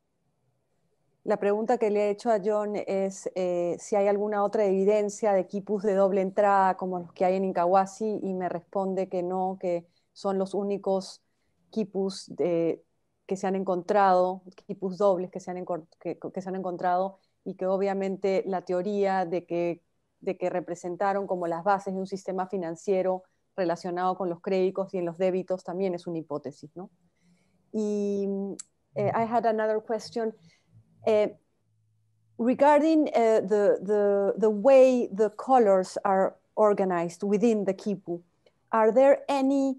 La pregunta que le he hecho a John es si hay alguna otra evidencia de quipus de doble entrada como los que hay en Incahuasi, y me responde que no, que son los únicos quipus que se han encontrado, quipus dobles que se han encontrado, y que obviamente la teoría de que representaron como las bases de un sistema financiero relacionado con los créditos y en los débitos también es una hipótesis, ¿no? Y I had another question. Regarding the way the colors are organized within the quipu, are there any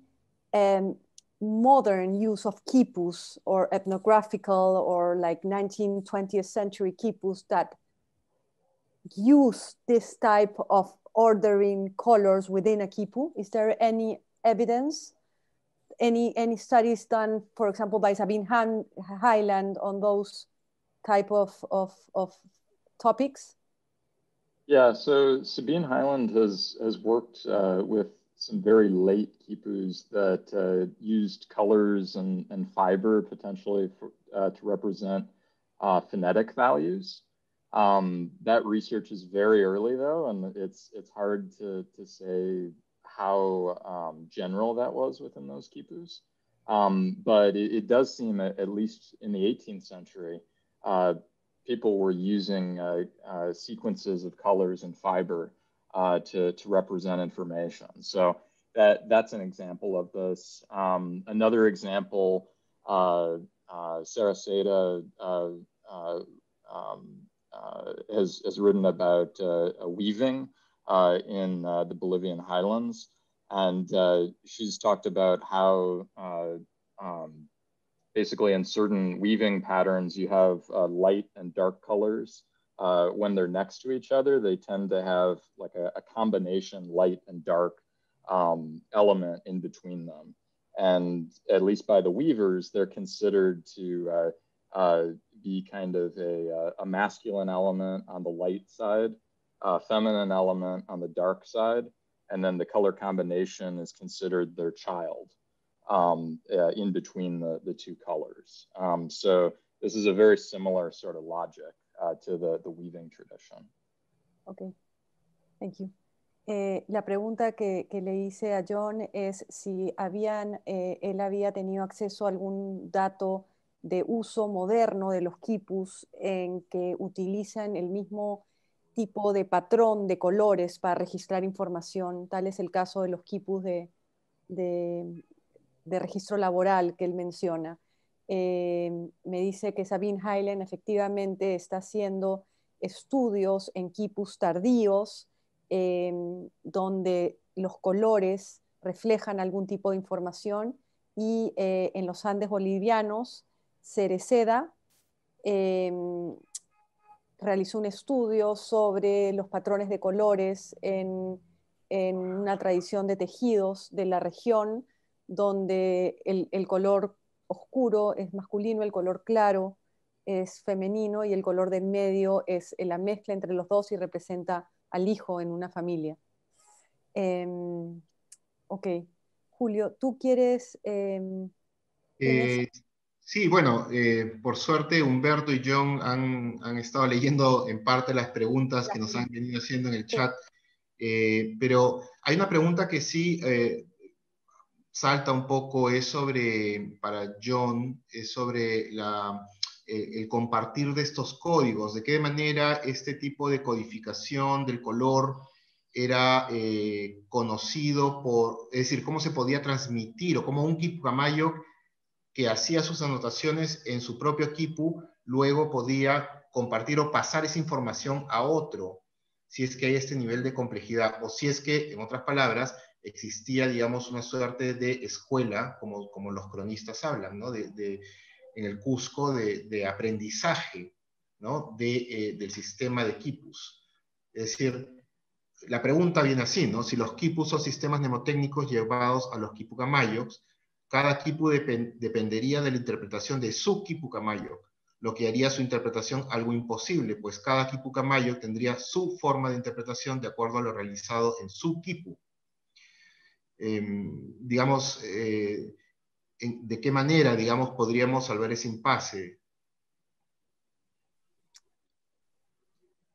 modern use of quipus or ethnographical or like 19th, 20th century quipus that use this type of ordering colors within a quipu? Is there any evidence? Any studies done, for example, by Sabine Hyland on those type of topics? Yeah, so Sabine Hyland has worked with some very late quipus that used colors and fiber potentially to represent phonetic values. That research is very early though, and it's hard to say how general that was within those quipus. But it does seem, at least in the 18th century, people were using sequences of colors and fiber to represent information. So that's an example of this. Another example, Sarah Seda has written about weaving in the Bolivian highlands. And she's talked about how basically in certain weaving patterns, you have light and dark colors. When they're next to each other, they tend to have like a combination light and dark element in between them. And at least by the weavers, they're considered to be kind of a masculine element on the light side, a feminine element on the dark side, and then the color combination is considered their child. In between the two colors. So this is a very similar sort of logic to the weaving tradition. Okay, thank you. La pregunta que le hice a John es si él había tenido acceso a algún dato de uso moderno de los quipus en que utilizan el mismo tipo de patrón de colores para registrar información. Tal es el caso de los quipus de registro laboral que él menciona. Me dice que Sabine Hyland efectivamente está haciendo estudios en quipus tardíos donde los colores reflejan algún tipo de información, y en los Andes bolivianos, Cereceda realizó un estudio sobre los patrones de colores en una tradición de tejidos de la región, donde el color oscuro es masculino, el color claro es femenino, y el color del medio es la mezcla entre los dos y representa al hijo en una familia. Ok, Julio, ¿tú quieres...? Sí, bueno, por suerte Humberto y John han estado leyendo en parte las preguntas que nos han venido haciendo en el chat. Pero hay una pregunta que sí salta un poco, es sobre, para John, es sobre el compartir de estos códigos, de qué manera este tipo de codificación del color era conocido por, es decir, cómo se podía transmitir, o cómo un Quipu Camayo que hacía sus anotaciones en su propio Quipu, luego podía compartir o pasar esa información a otro, si es que hay este nivel de complejidad, o si es que, en otras palabras, existía, digamos, una suerte de escuela, como los cronistas hablan, ¿no? En el Cusco, de aprendizaje, ¿no? Del sistema de quipus. Es decir, la pregunta viene así, ¿no? Si los quipus son sistemas mnemotécnicos llevados a los quipucamayos, cada quipu dependería de la interpretación de su quipucamayo, lo que haría su interpretación algo imposible, pues cada quipucamayo tendría su forma de interpretación de acuerdo a lo realizado en su quipu. Digamos, ¿de qué manera, digamos, podríamos salvar ese impasse?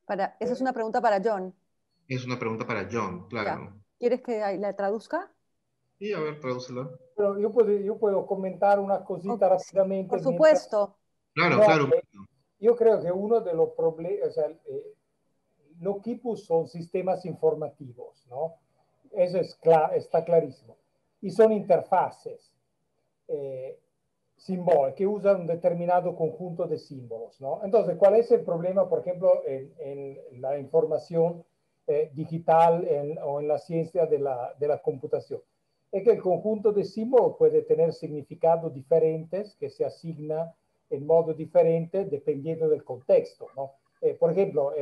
Esa es una pregunta para John. Es una pregunta para John, claro. Ya. ¿Quieres que la traduzca? Sí, a ver, tradúcela. Pero yo puedo comentar una cosita rápidamente. Por supuesto. Claro, No, claro. yo creo que uno de los problemas, o sea, los quipus son sistemas informativos, ¿no? Eso está clarísimo. Y son interfaces símbolos que usan un determinado conjunto de símbolos, ¿no? Entonces, ¿cuál es el problema, por ejemplo, en la información digital o en la ciencia de la computación? Es que el conjunto de símbolos puede tener significados diferentes que se asigna en modo diferente dependiendo del contexto, ¿no? Por ejemplo,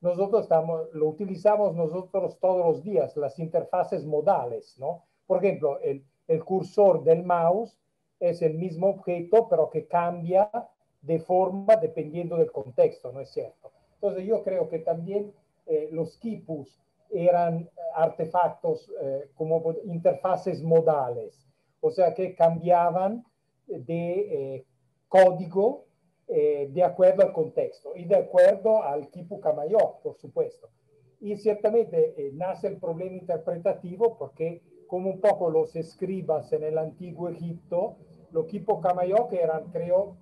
nosotros lo utilizamos nosotros todos los días, las interfaces modales, ¿no? Por ejemplo, el cursor del mouse es el mismo objeto, pero que cambia de forma dependiendo del contexto, ¿no es cierto? Entonces yo creo que también los quipus eran artefactos como interfaces modales, o sea que cambiaban de código de acuerdo al contexto y de acuerdo al quipu Camayo, por supuesto. Y ciertamente nace el problema interpretativo porque como un poco los escribas en el antiguo Egipto, los quipu Camayo que eran, creo,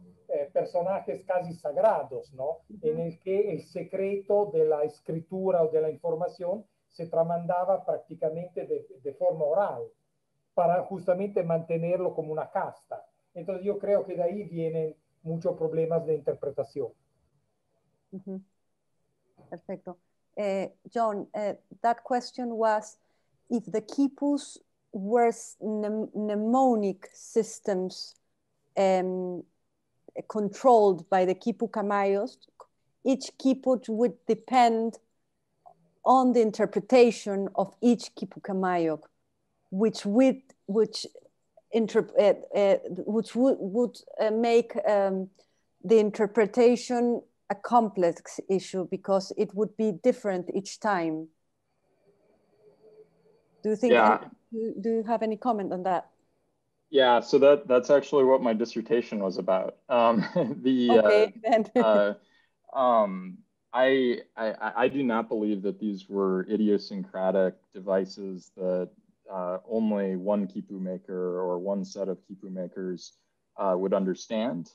personajes casi sagrados, ¿no? En el que el secreto de la escritura o de la información se tramandaba prácticamente de forma oral para justamente mantenerlo como una casta. Entonces yo creo que de ahí vienen muchos problemas de interpretación. Perfecto. John, that question was if the quipus were mnemonic systems controlled by the quipu Camayos, each quipu would depend on the interpretation of each quipu Camayo, which would make the interpretation a complex issue because it would be different each time. Do you think? Yeah. Do you have any comment on that? Yeah, so that's actually what my dissertation was about. Okay, then. I do not believe that these were idiosyncratic devices that only one quipu maker or one set of quipu makers would understand.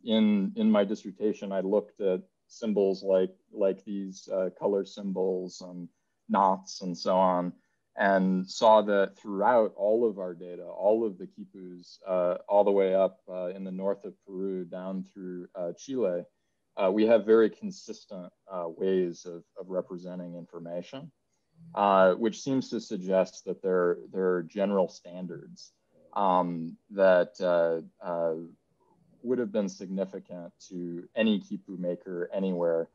In my dissertation, I looked at symbols like these color symbols and knots and so on, and saw that throughout all of our data, all of the quipus, all the way up in the north of Peru down through Chile, we have very consistent ways of representing information, which seems to suggest that there are general standards that would have been significant to any quipu maker anywhere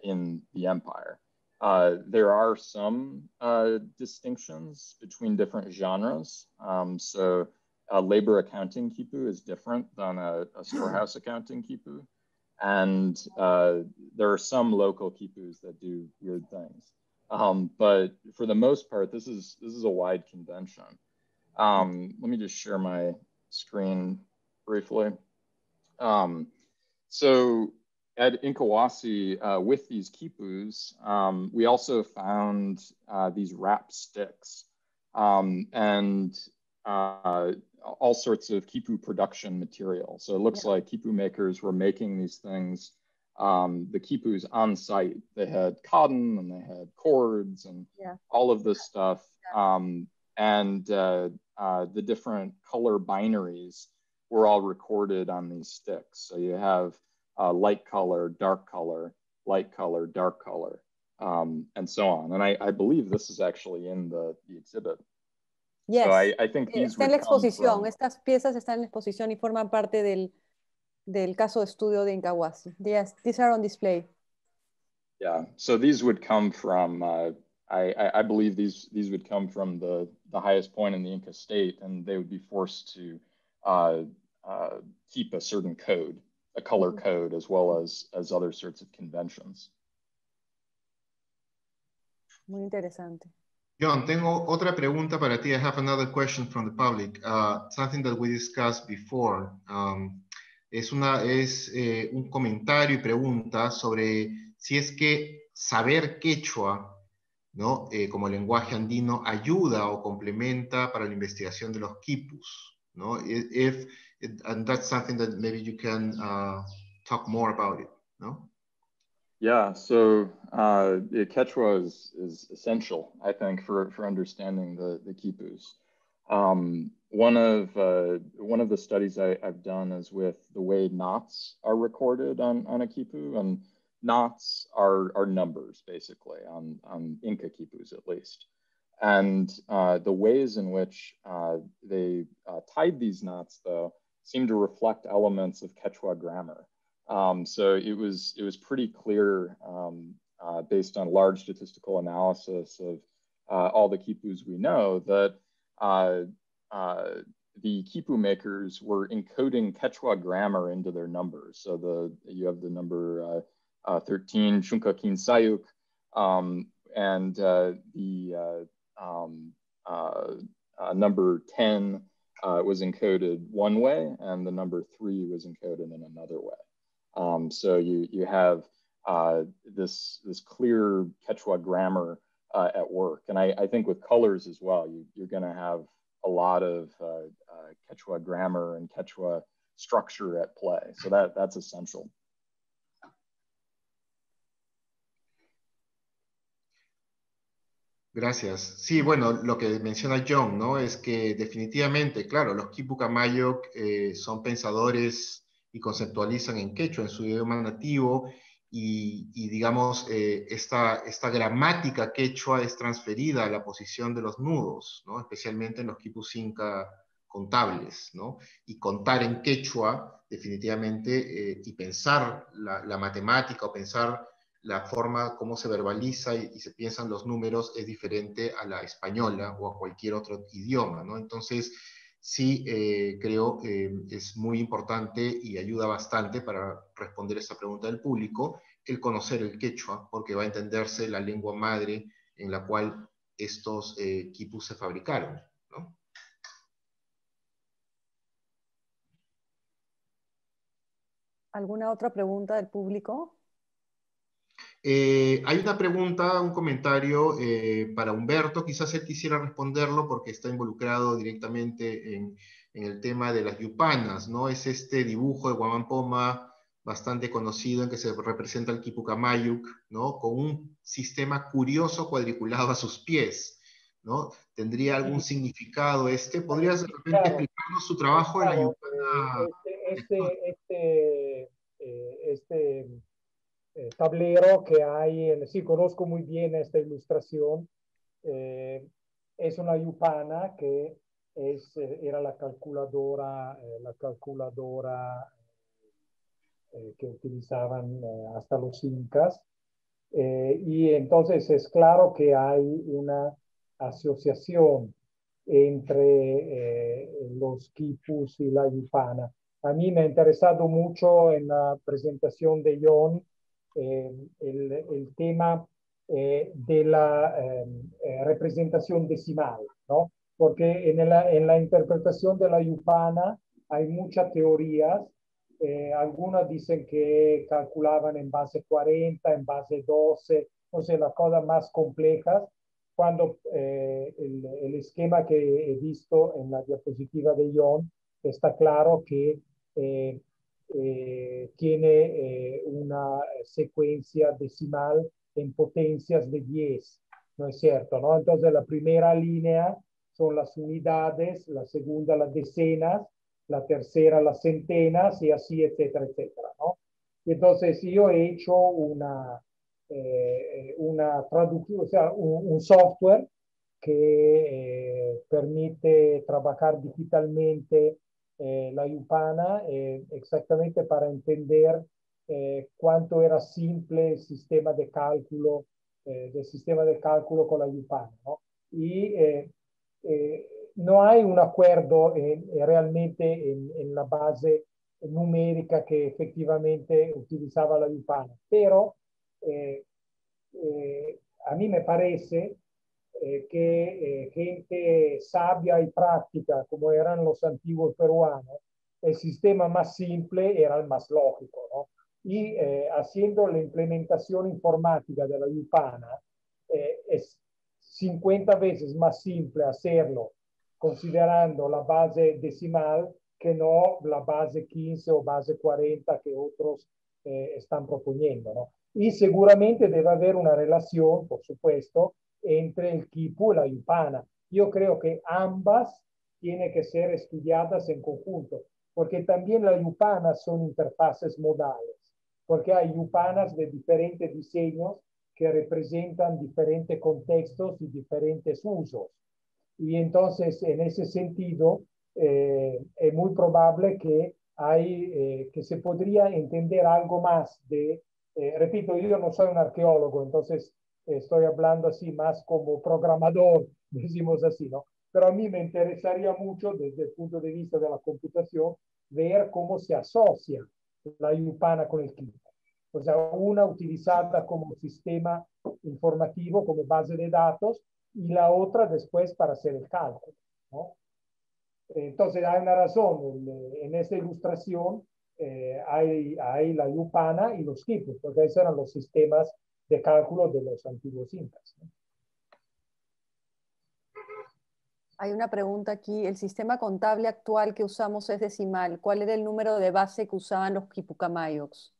in the empire. There are some distinctions between different genres. So a labor accounting quipu is different than a storehouse accounting quipu. And there are some local quipus that do weird things. But for the most part, this is a wide convention. Let me just share my screen briefly. So at Incahuasi, with these quipus, we also found these wrap sticks and all sorts of quipu production material. So it looks like quipu makers were making these things, the quipus on site. They had cotton and they had cords and all of this stuff. And the different color binaries were all recorded on these sticks. So you have light color, dark color, light color, dark color, and so on. And I believe this is actually in the exhibit. Yes. So I think these está en la exposición. Estas piezas están en la exposición y forman parte del caso de estudio de Incahuasi. Yes, these are on display. Yeah, so these would come from, I believe these would come from the highest point in the Inca state, and they would be forced to keep a certain code, a color code, as well as other sorts of conventions. Muy interesante. John, tengo otra pregunta para ti. I have another question from the public. Something that we discussed before. Es un comentario y pregunta sobre si es que saber quechua, ¿no? Como lenguaje andino ayuda o complementa para la investigación de los quipus, ¿no? And that's something that maybe you can talk more about it, ¿no? Yeah, so Quechua is essential, I think, for understanding the quipus. One of the studies I've done is with the way knots are recorded on a quipu, and knots are numbers, basically, on Inca quipus at least. And the ways in which they tied these knots, though, seem to reflect elements of Quechua grammar. So it was pretty clear, based on large statistical analysis of all the quipus we know, that the quipu makers were encoding Quechua grammar into their numbers. So you have the number 13, Chunka Kin Sayuk, and the number 10 was encoded one way, and the number 3 was encoded in another way. So you have this clear Quechua grammar at work. And I think with colors as well, you're going to have a lot of Quechua grammar and Quechua structure at play. So that's essential. Gracias. Sí, bueno, lo que menciona John, ¿no? Es que definitivamente, claro, los Quipu Camayo son pensadores y conceptualizan en quechua, en su idioma nativo, y digamos, esta gramática quechua es transferida a la posición de los nudos, ¿no? Especialmente en los quipus inca contables, ¿no? Y contar en quechua, definitivamente, y pensar la matemática o pensar la forma como se verbaliza y se piensan los números es diferente a la española o a cualquier otro idioma, ¿no? Entonces, sí, creo es muy importante y ayuda bastante para responder esta pregunta del público, el conocer el quechua, porque va a entenderse la lengua madre en la cual estos quipus se fabricaron, ¿no? ¿Alguna otra pregunta del público? Hay una pregunta, un comentario para Humberto, quizás él quisiera responderlo porque está involucrado directamente en el tema de las yupanas, ¿no? Es este dibujo de Huamampoma bastante conocido en que se representa el Quipu Camayuc, ¿no? Con un sistema curioso cuadriculado a sus pies, ¿no? ¿Tendría algún significado este? ¿Podrías de repente explicarnos su trabajo en la yupana? Tablero que hay, sí conozco muy bien esta ilustración, es una yupana que era la calculadora que utilizaban hasta los incas, y entonces es claro que hay una asociación entre los quipus y la yupana. A mí me ha interesado mucho en la presentación de John el tema de la representación decimal, ¿no? Porque en la interpretación de la yupana hay muchas teorías Algunos dicen que calculaban en base 40, en base 12, o sea, las cosas más complejas, cuando el esquema que he visto en la diapositiva de John está claro que tiene una secuencia decimal en potencias de 10, ¿no es cierto? ¿No? Entonces la primera línea son las unidades, la segunda las decenas, la tercera las centenas y así, etcétera, etcétera, ¿no? Y entonces yo he hecho una traducción, o sea, un software que permite trabajar digitalmente la Yupana exactamente para entender cuánto era simple el sistema de cálculo, del sistema de cálculo con la Yupana, ¿no? Y no hay un acuerdo realmente en la base numérica que efectivamente utilizaba la Yupana, pero eh, a mí me parece que gente sabia y práctica, como eran los antiguos peruanos, el sistema más simple era el más lógico, ¿no? Y haciendo la implementación informática de la Yupana, es 50 veces más simple hacerlo considerando la base decimal que no la base 15 o base 40 que otros están proponiendo, ¿no? Y seguramente debe haber una relación, por supuesto, entre el quipu y la Yupana. Yo creo que ambas tienen que ser estudiadas en conjunto, porque también las Yupanas son interfaces modales, porque hay Yupanas de diferentes diseños que representan diferentes contextos y diferentes usos. Y entonces, en ese sentido, es muy probable que se podría entender algo más de, repito, yo no soy un arqueólogo, entonces estoy hablando así más como programador, decimos así, ¿no? Pero a mí me interesaría mucho desde el punto de vista de la computación ver cómo se asocia la Yupana con el Clipper. O sea, una utilizada como sistema informativo, como base de datos, y la otra después para hacer el cálculo, ¿no? Entonces hay una razón, en esta ilustración hay la Yupana y los quipus, porque esos eran los sistemas de cálculo de los antiguos incas, ¿no? Hay una pregunta aquí. El sistema contable actual que usamos es decimal. ¿Cuál era el número de base que usaban los quipucamayos?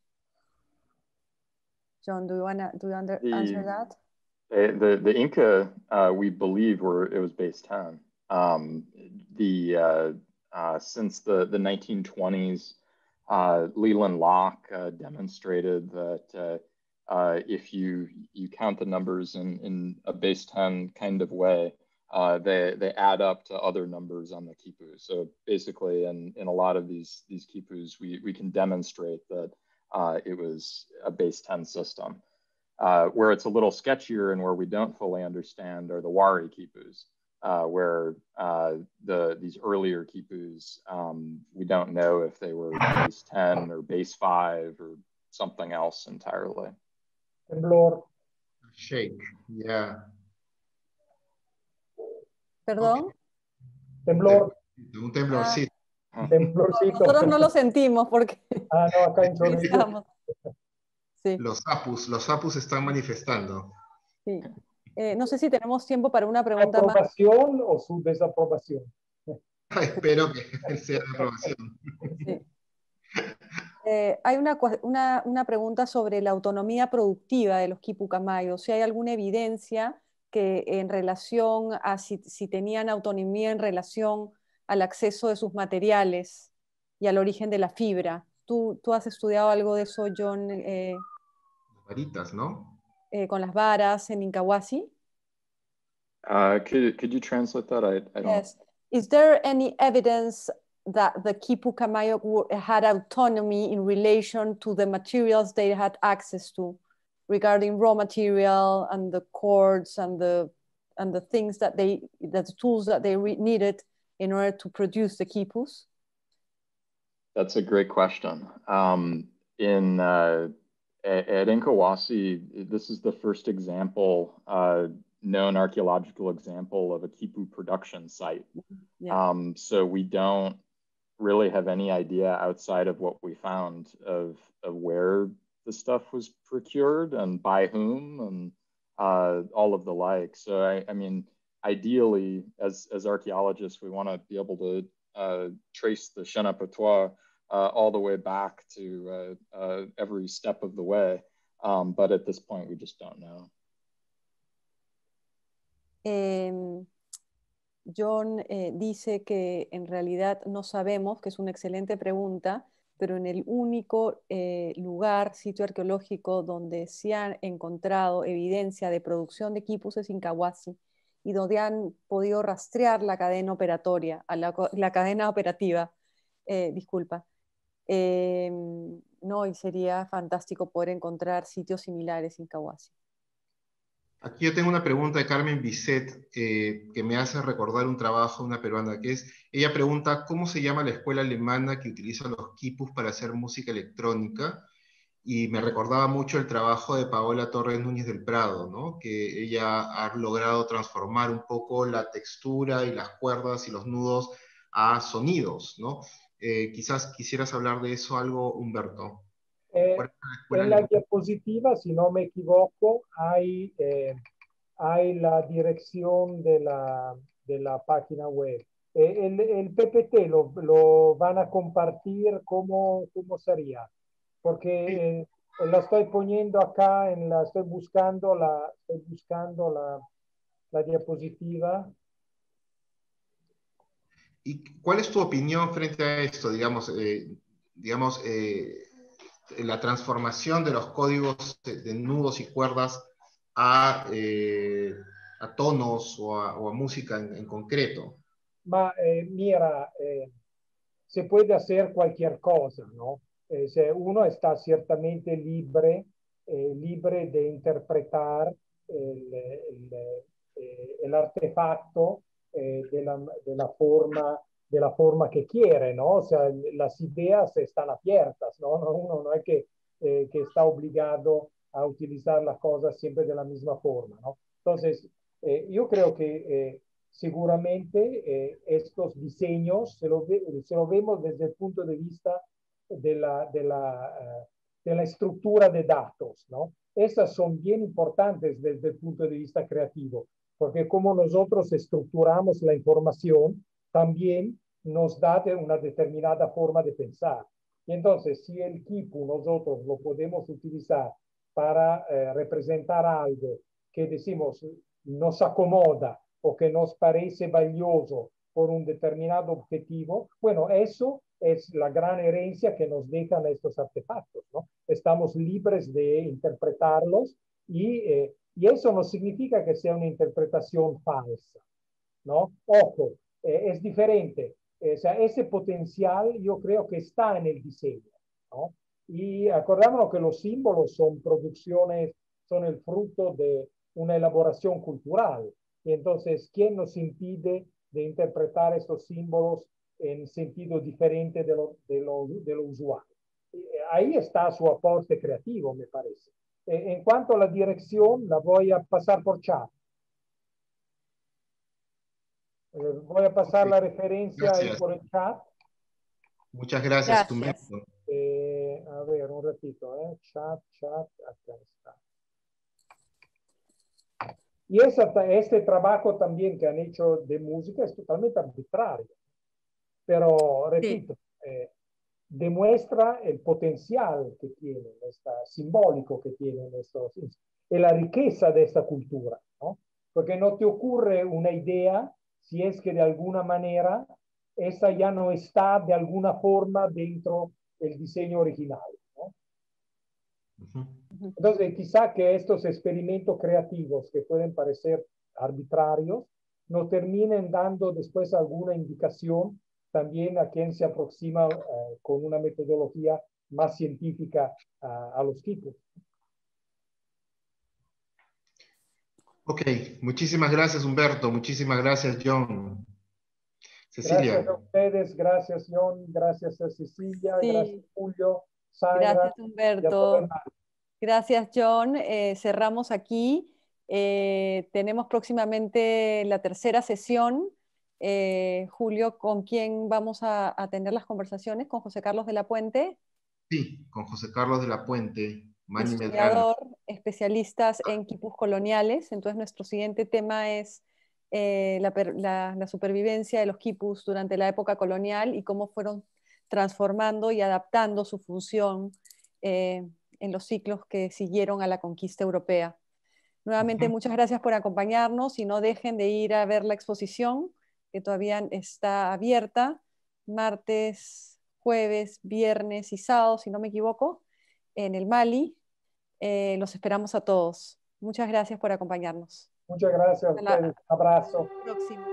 John, do you answer that? The Inca, we believe, it was base 10. Since the 1920s, Leland Locke demonstrated that if you count the numbers in a base 10 kind of way, they add up to other numbers on the quipu. So basically, in a lot of these quipus, we can demonstrate that it was a base 10 system. Where it's a little sketchier and where we don't fully understand are the Wari quipus, where these earlier quipus, we don't know if they were base 10 or base 5 or something else entirely. Temblor. Shake, yeah. ¿Perdón? Okay. Temblor. Un temblorcito. Temblorcito. Nosotros no lo sentimos porque No, acá en Chorrillos. Sí. Los sapus están manifestando. Sí. No sé si tenemos tiempo para una pregunta más. ¿Aprobación o su desaprobación? Espero que sea de aprobación. Sí. Hay una pregunta sobre la autonomía productiva de los quipucamayos. Si hay alguna evidencia que en relación a si tenían autonomía en relación al acceso de sus materiales y al origen de la fibra. ¿Tú has estudiado algo de eso, John? Varitas, ¿no? Con las varas en Incahuasi? Could you translate that? I don't. Yes. Is there any evidence that the Quipucamayo had autonomy in relation to the materials they had access to, regarding raw material and the cords and the things that the tools that they needed in order to produce the quipus? That's a great question. At Incahuasi, this is the first example, known archaeological example of a quipu production site. Yeah. So we don't really have any idea outside of what we found of where the stuff was procured and by whom and all of the like. So I mean, ideally, as archaeologists, we want to be able to trace the Chenapetoire all the way back to every step of the way. But at this point, we just don't know. John dice que en realidad no sabemos, que es una excelente pregunta, pero en el único lugar, sitio arqueológico donde se ha encontrado evidencia de producción de quipus es Incahuasi, y donde han podido rastrear la cadena operatoria, la cadena operativa, disculpa. No, y sería fantástico poder encontrar sitios similares en Incahuasi. Aquí yo tengo una pregunta de Carmen Bisset que me hace recordar un trabajo de una peruana, que es, ella pregunta, ¿cómo se llama la escuela alemana que utiliza los quipus para hacer música electrónica? Y me recordaba mucho el trabajo de Paola Torres Núñez del Prado, ¿no? Que ella ha logrado transformar un poco la textura y las cuerdas y los nudos a sonidos, ¿no? Quizás quisieras hablar de eso algo, Humberto. En la diapositiva, si no me equivoco, hay la dirección de la página web. El PPT lo van a compartir, ¿cómo sería? Porque la estoy poniendo acá, estoy buscando la diapositiva. ¿Y cuál es tu opinión frente a esto? Digamos, la transformación de los códigos de nudos y cuerdas a tonos o a música en concreto. Ma mira, se puede hacer cualquier cosa, ¿no? Uno está ciertamente libre de interpretar el artefacto de la forma que quiere, ¿no? O sea, las ideas están abiertas, ¿no? Uno no es que está obligado a utilizar las cosas siempre de la misma forma, ¿no? Entonces, yo creo que seguramente estos diseños se lo vemos desde el punto de vista de la estructura de datos, ¿no? Esas son bien importantes desde el punto de vista creativo, porque como nosotros estructuramos la información, también nos da una determinada forma de pensar. Y entonces, si el quipu nosotros lo podemos utilizar para representar algo que decimos nos acomoda o que nos parece valioso por un determinado objetivo, bueno, eso es la gran herencia que nos dejan estos artefactos, ¿no? Estamos libres de interpretarlos y eso no significa que sea una interpretación falsa, ¿no? Ojo, es diferente. O sea, ese potencial yo creo que está en el diseño, ¿no? Y acordámonos que los símbolos son producciones, son el fruto de una elaboración cultural. Y entonces, ¿quién nos impide de interpretar estos símbolos en sentido diferente de lo usual? Ahí está su aporte creativo, me parece. En cuanto a la dirección, la voy a pasar por chat. Voy a pasar la referencia ahí por el chat. Muchas gracias, Humberto. A ver, un ratito, chat, acá está. Y este trabajo también que han hecho de música es totalmente arbitrario. Pero, repito, demuestra el potencial que tienen, simbólico que tienen estos, y la riqueza de esta cultura, ¿no? Porque no te ocurre una idea si es que de alguna manera esa ya no está de alguna forma dentro del diseño original, ¿no? Entonces, quizá que estos experimentos creativos que pueden parecer arbitrarios nos terminen dando después alguna indicación también a quien se aproxima con una metodología más científica a los tipos. Ok, muchísimas gracias, Humberto. Muchísimas gracias, John. Cecilia. Gracias a ustedes, gracias, John, gracias a Cecilia, sí. Gracias, Julio, Sandra. Gracias, Humberto. Gracias, John. Cerramos aquí. Tenemos próximamente la tercera sesión Julio, ¿con quién vamos a tener las conversaciones? ¿Con José Carlos de la Puente? Sí, con José Carlos de la Puente, Manny Medrano. Historiador, especialistas en quipus coloniales. Entonces nuestro siguiente tema es la supervivencia de los quipus durante la época colonial y cómo fueron transformando y adaptando su función en los ciclos que siguieron a la conquista europea. Nuevamente, muchas gracias por acompañarnos y no dejen de ir a ver la exposición que todavía está abierta, martes, jueves, viernes y sábado, si no me equivoco, en el Mali. Los esperamos a todos. Muchas gracias por acompañarnos. Muchas gracias a ustedes. Abrazo. Próximo.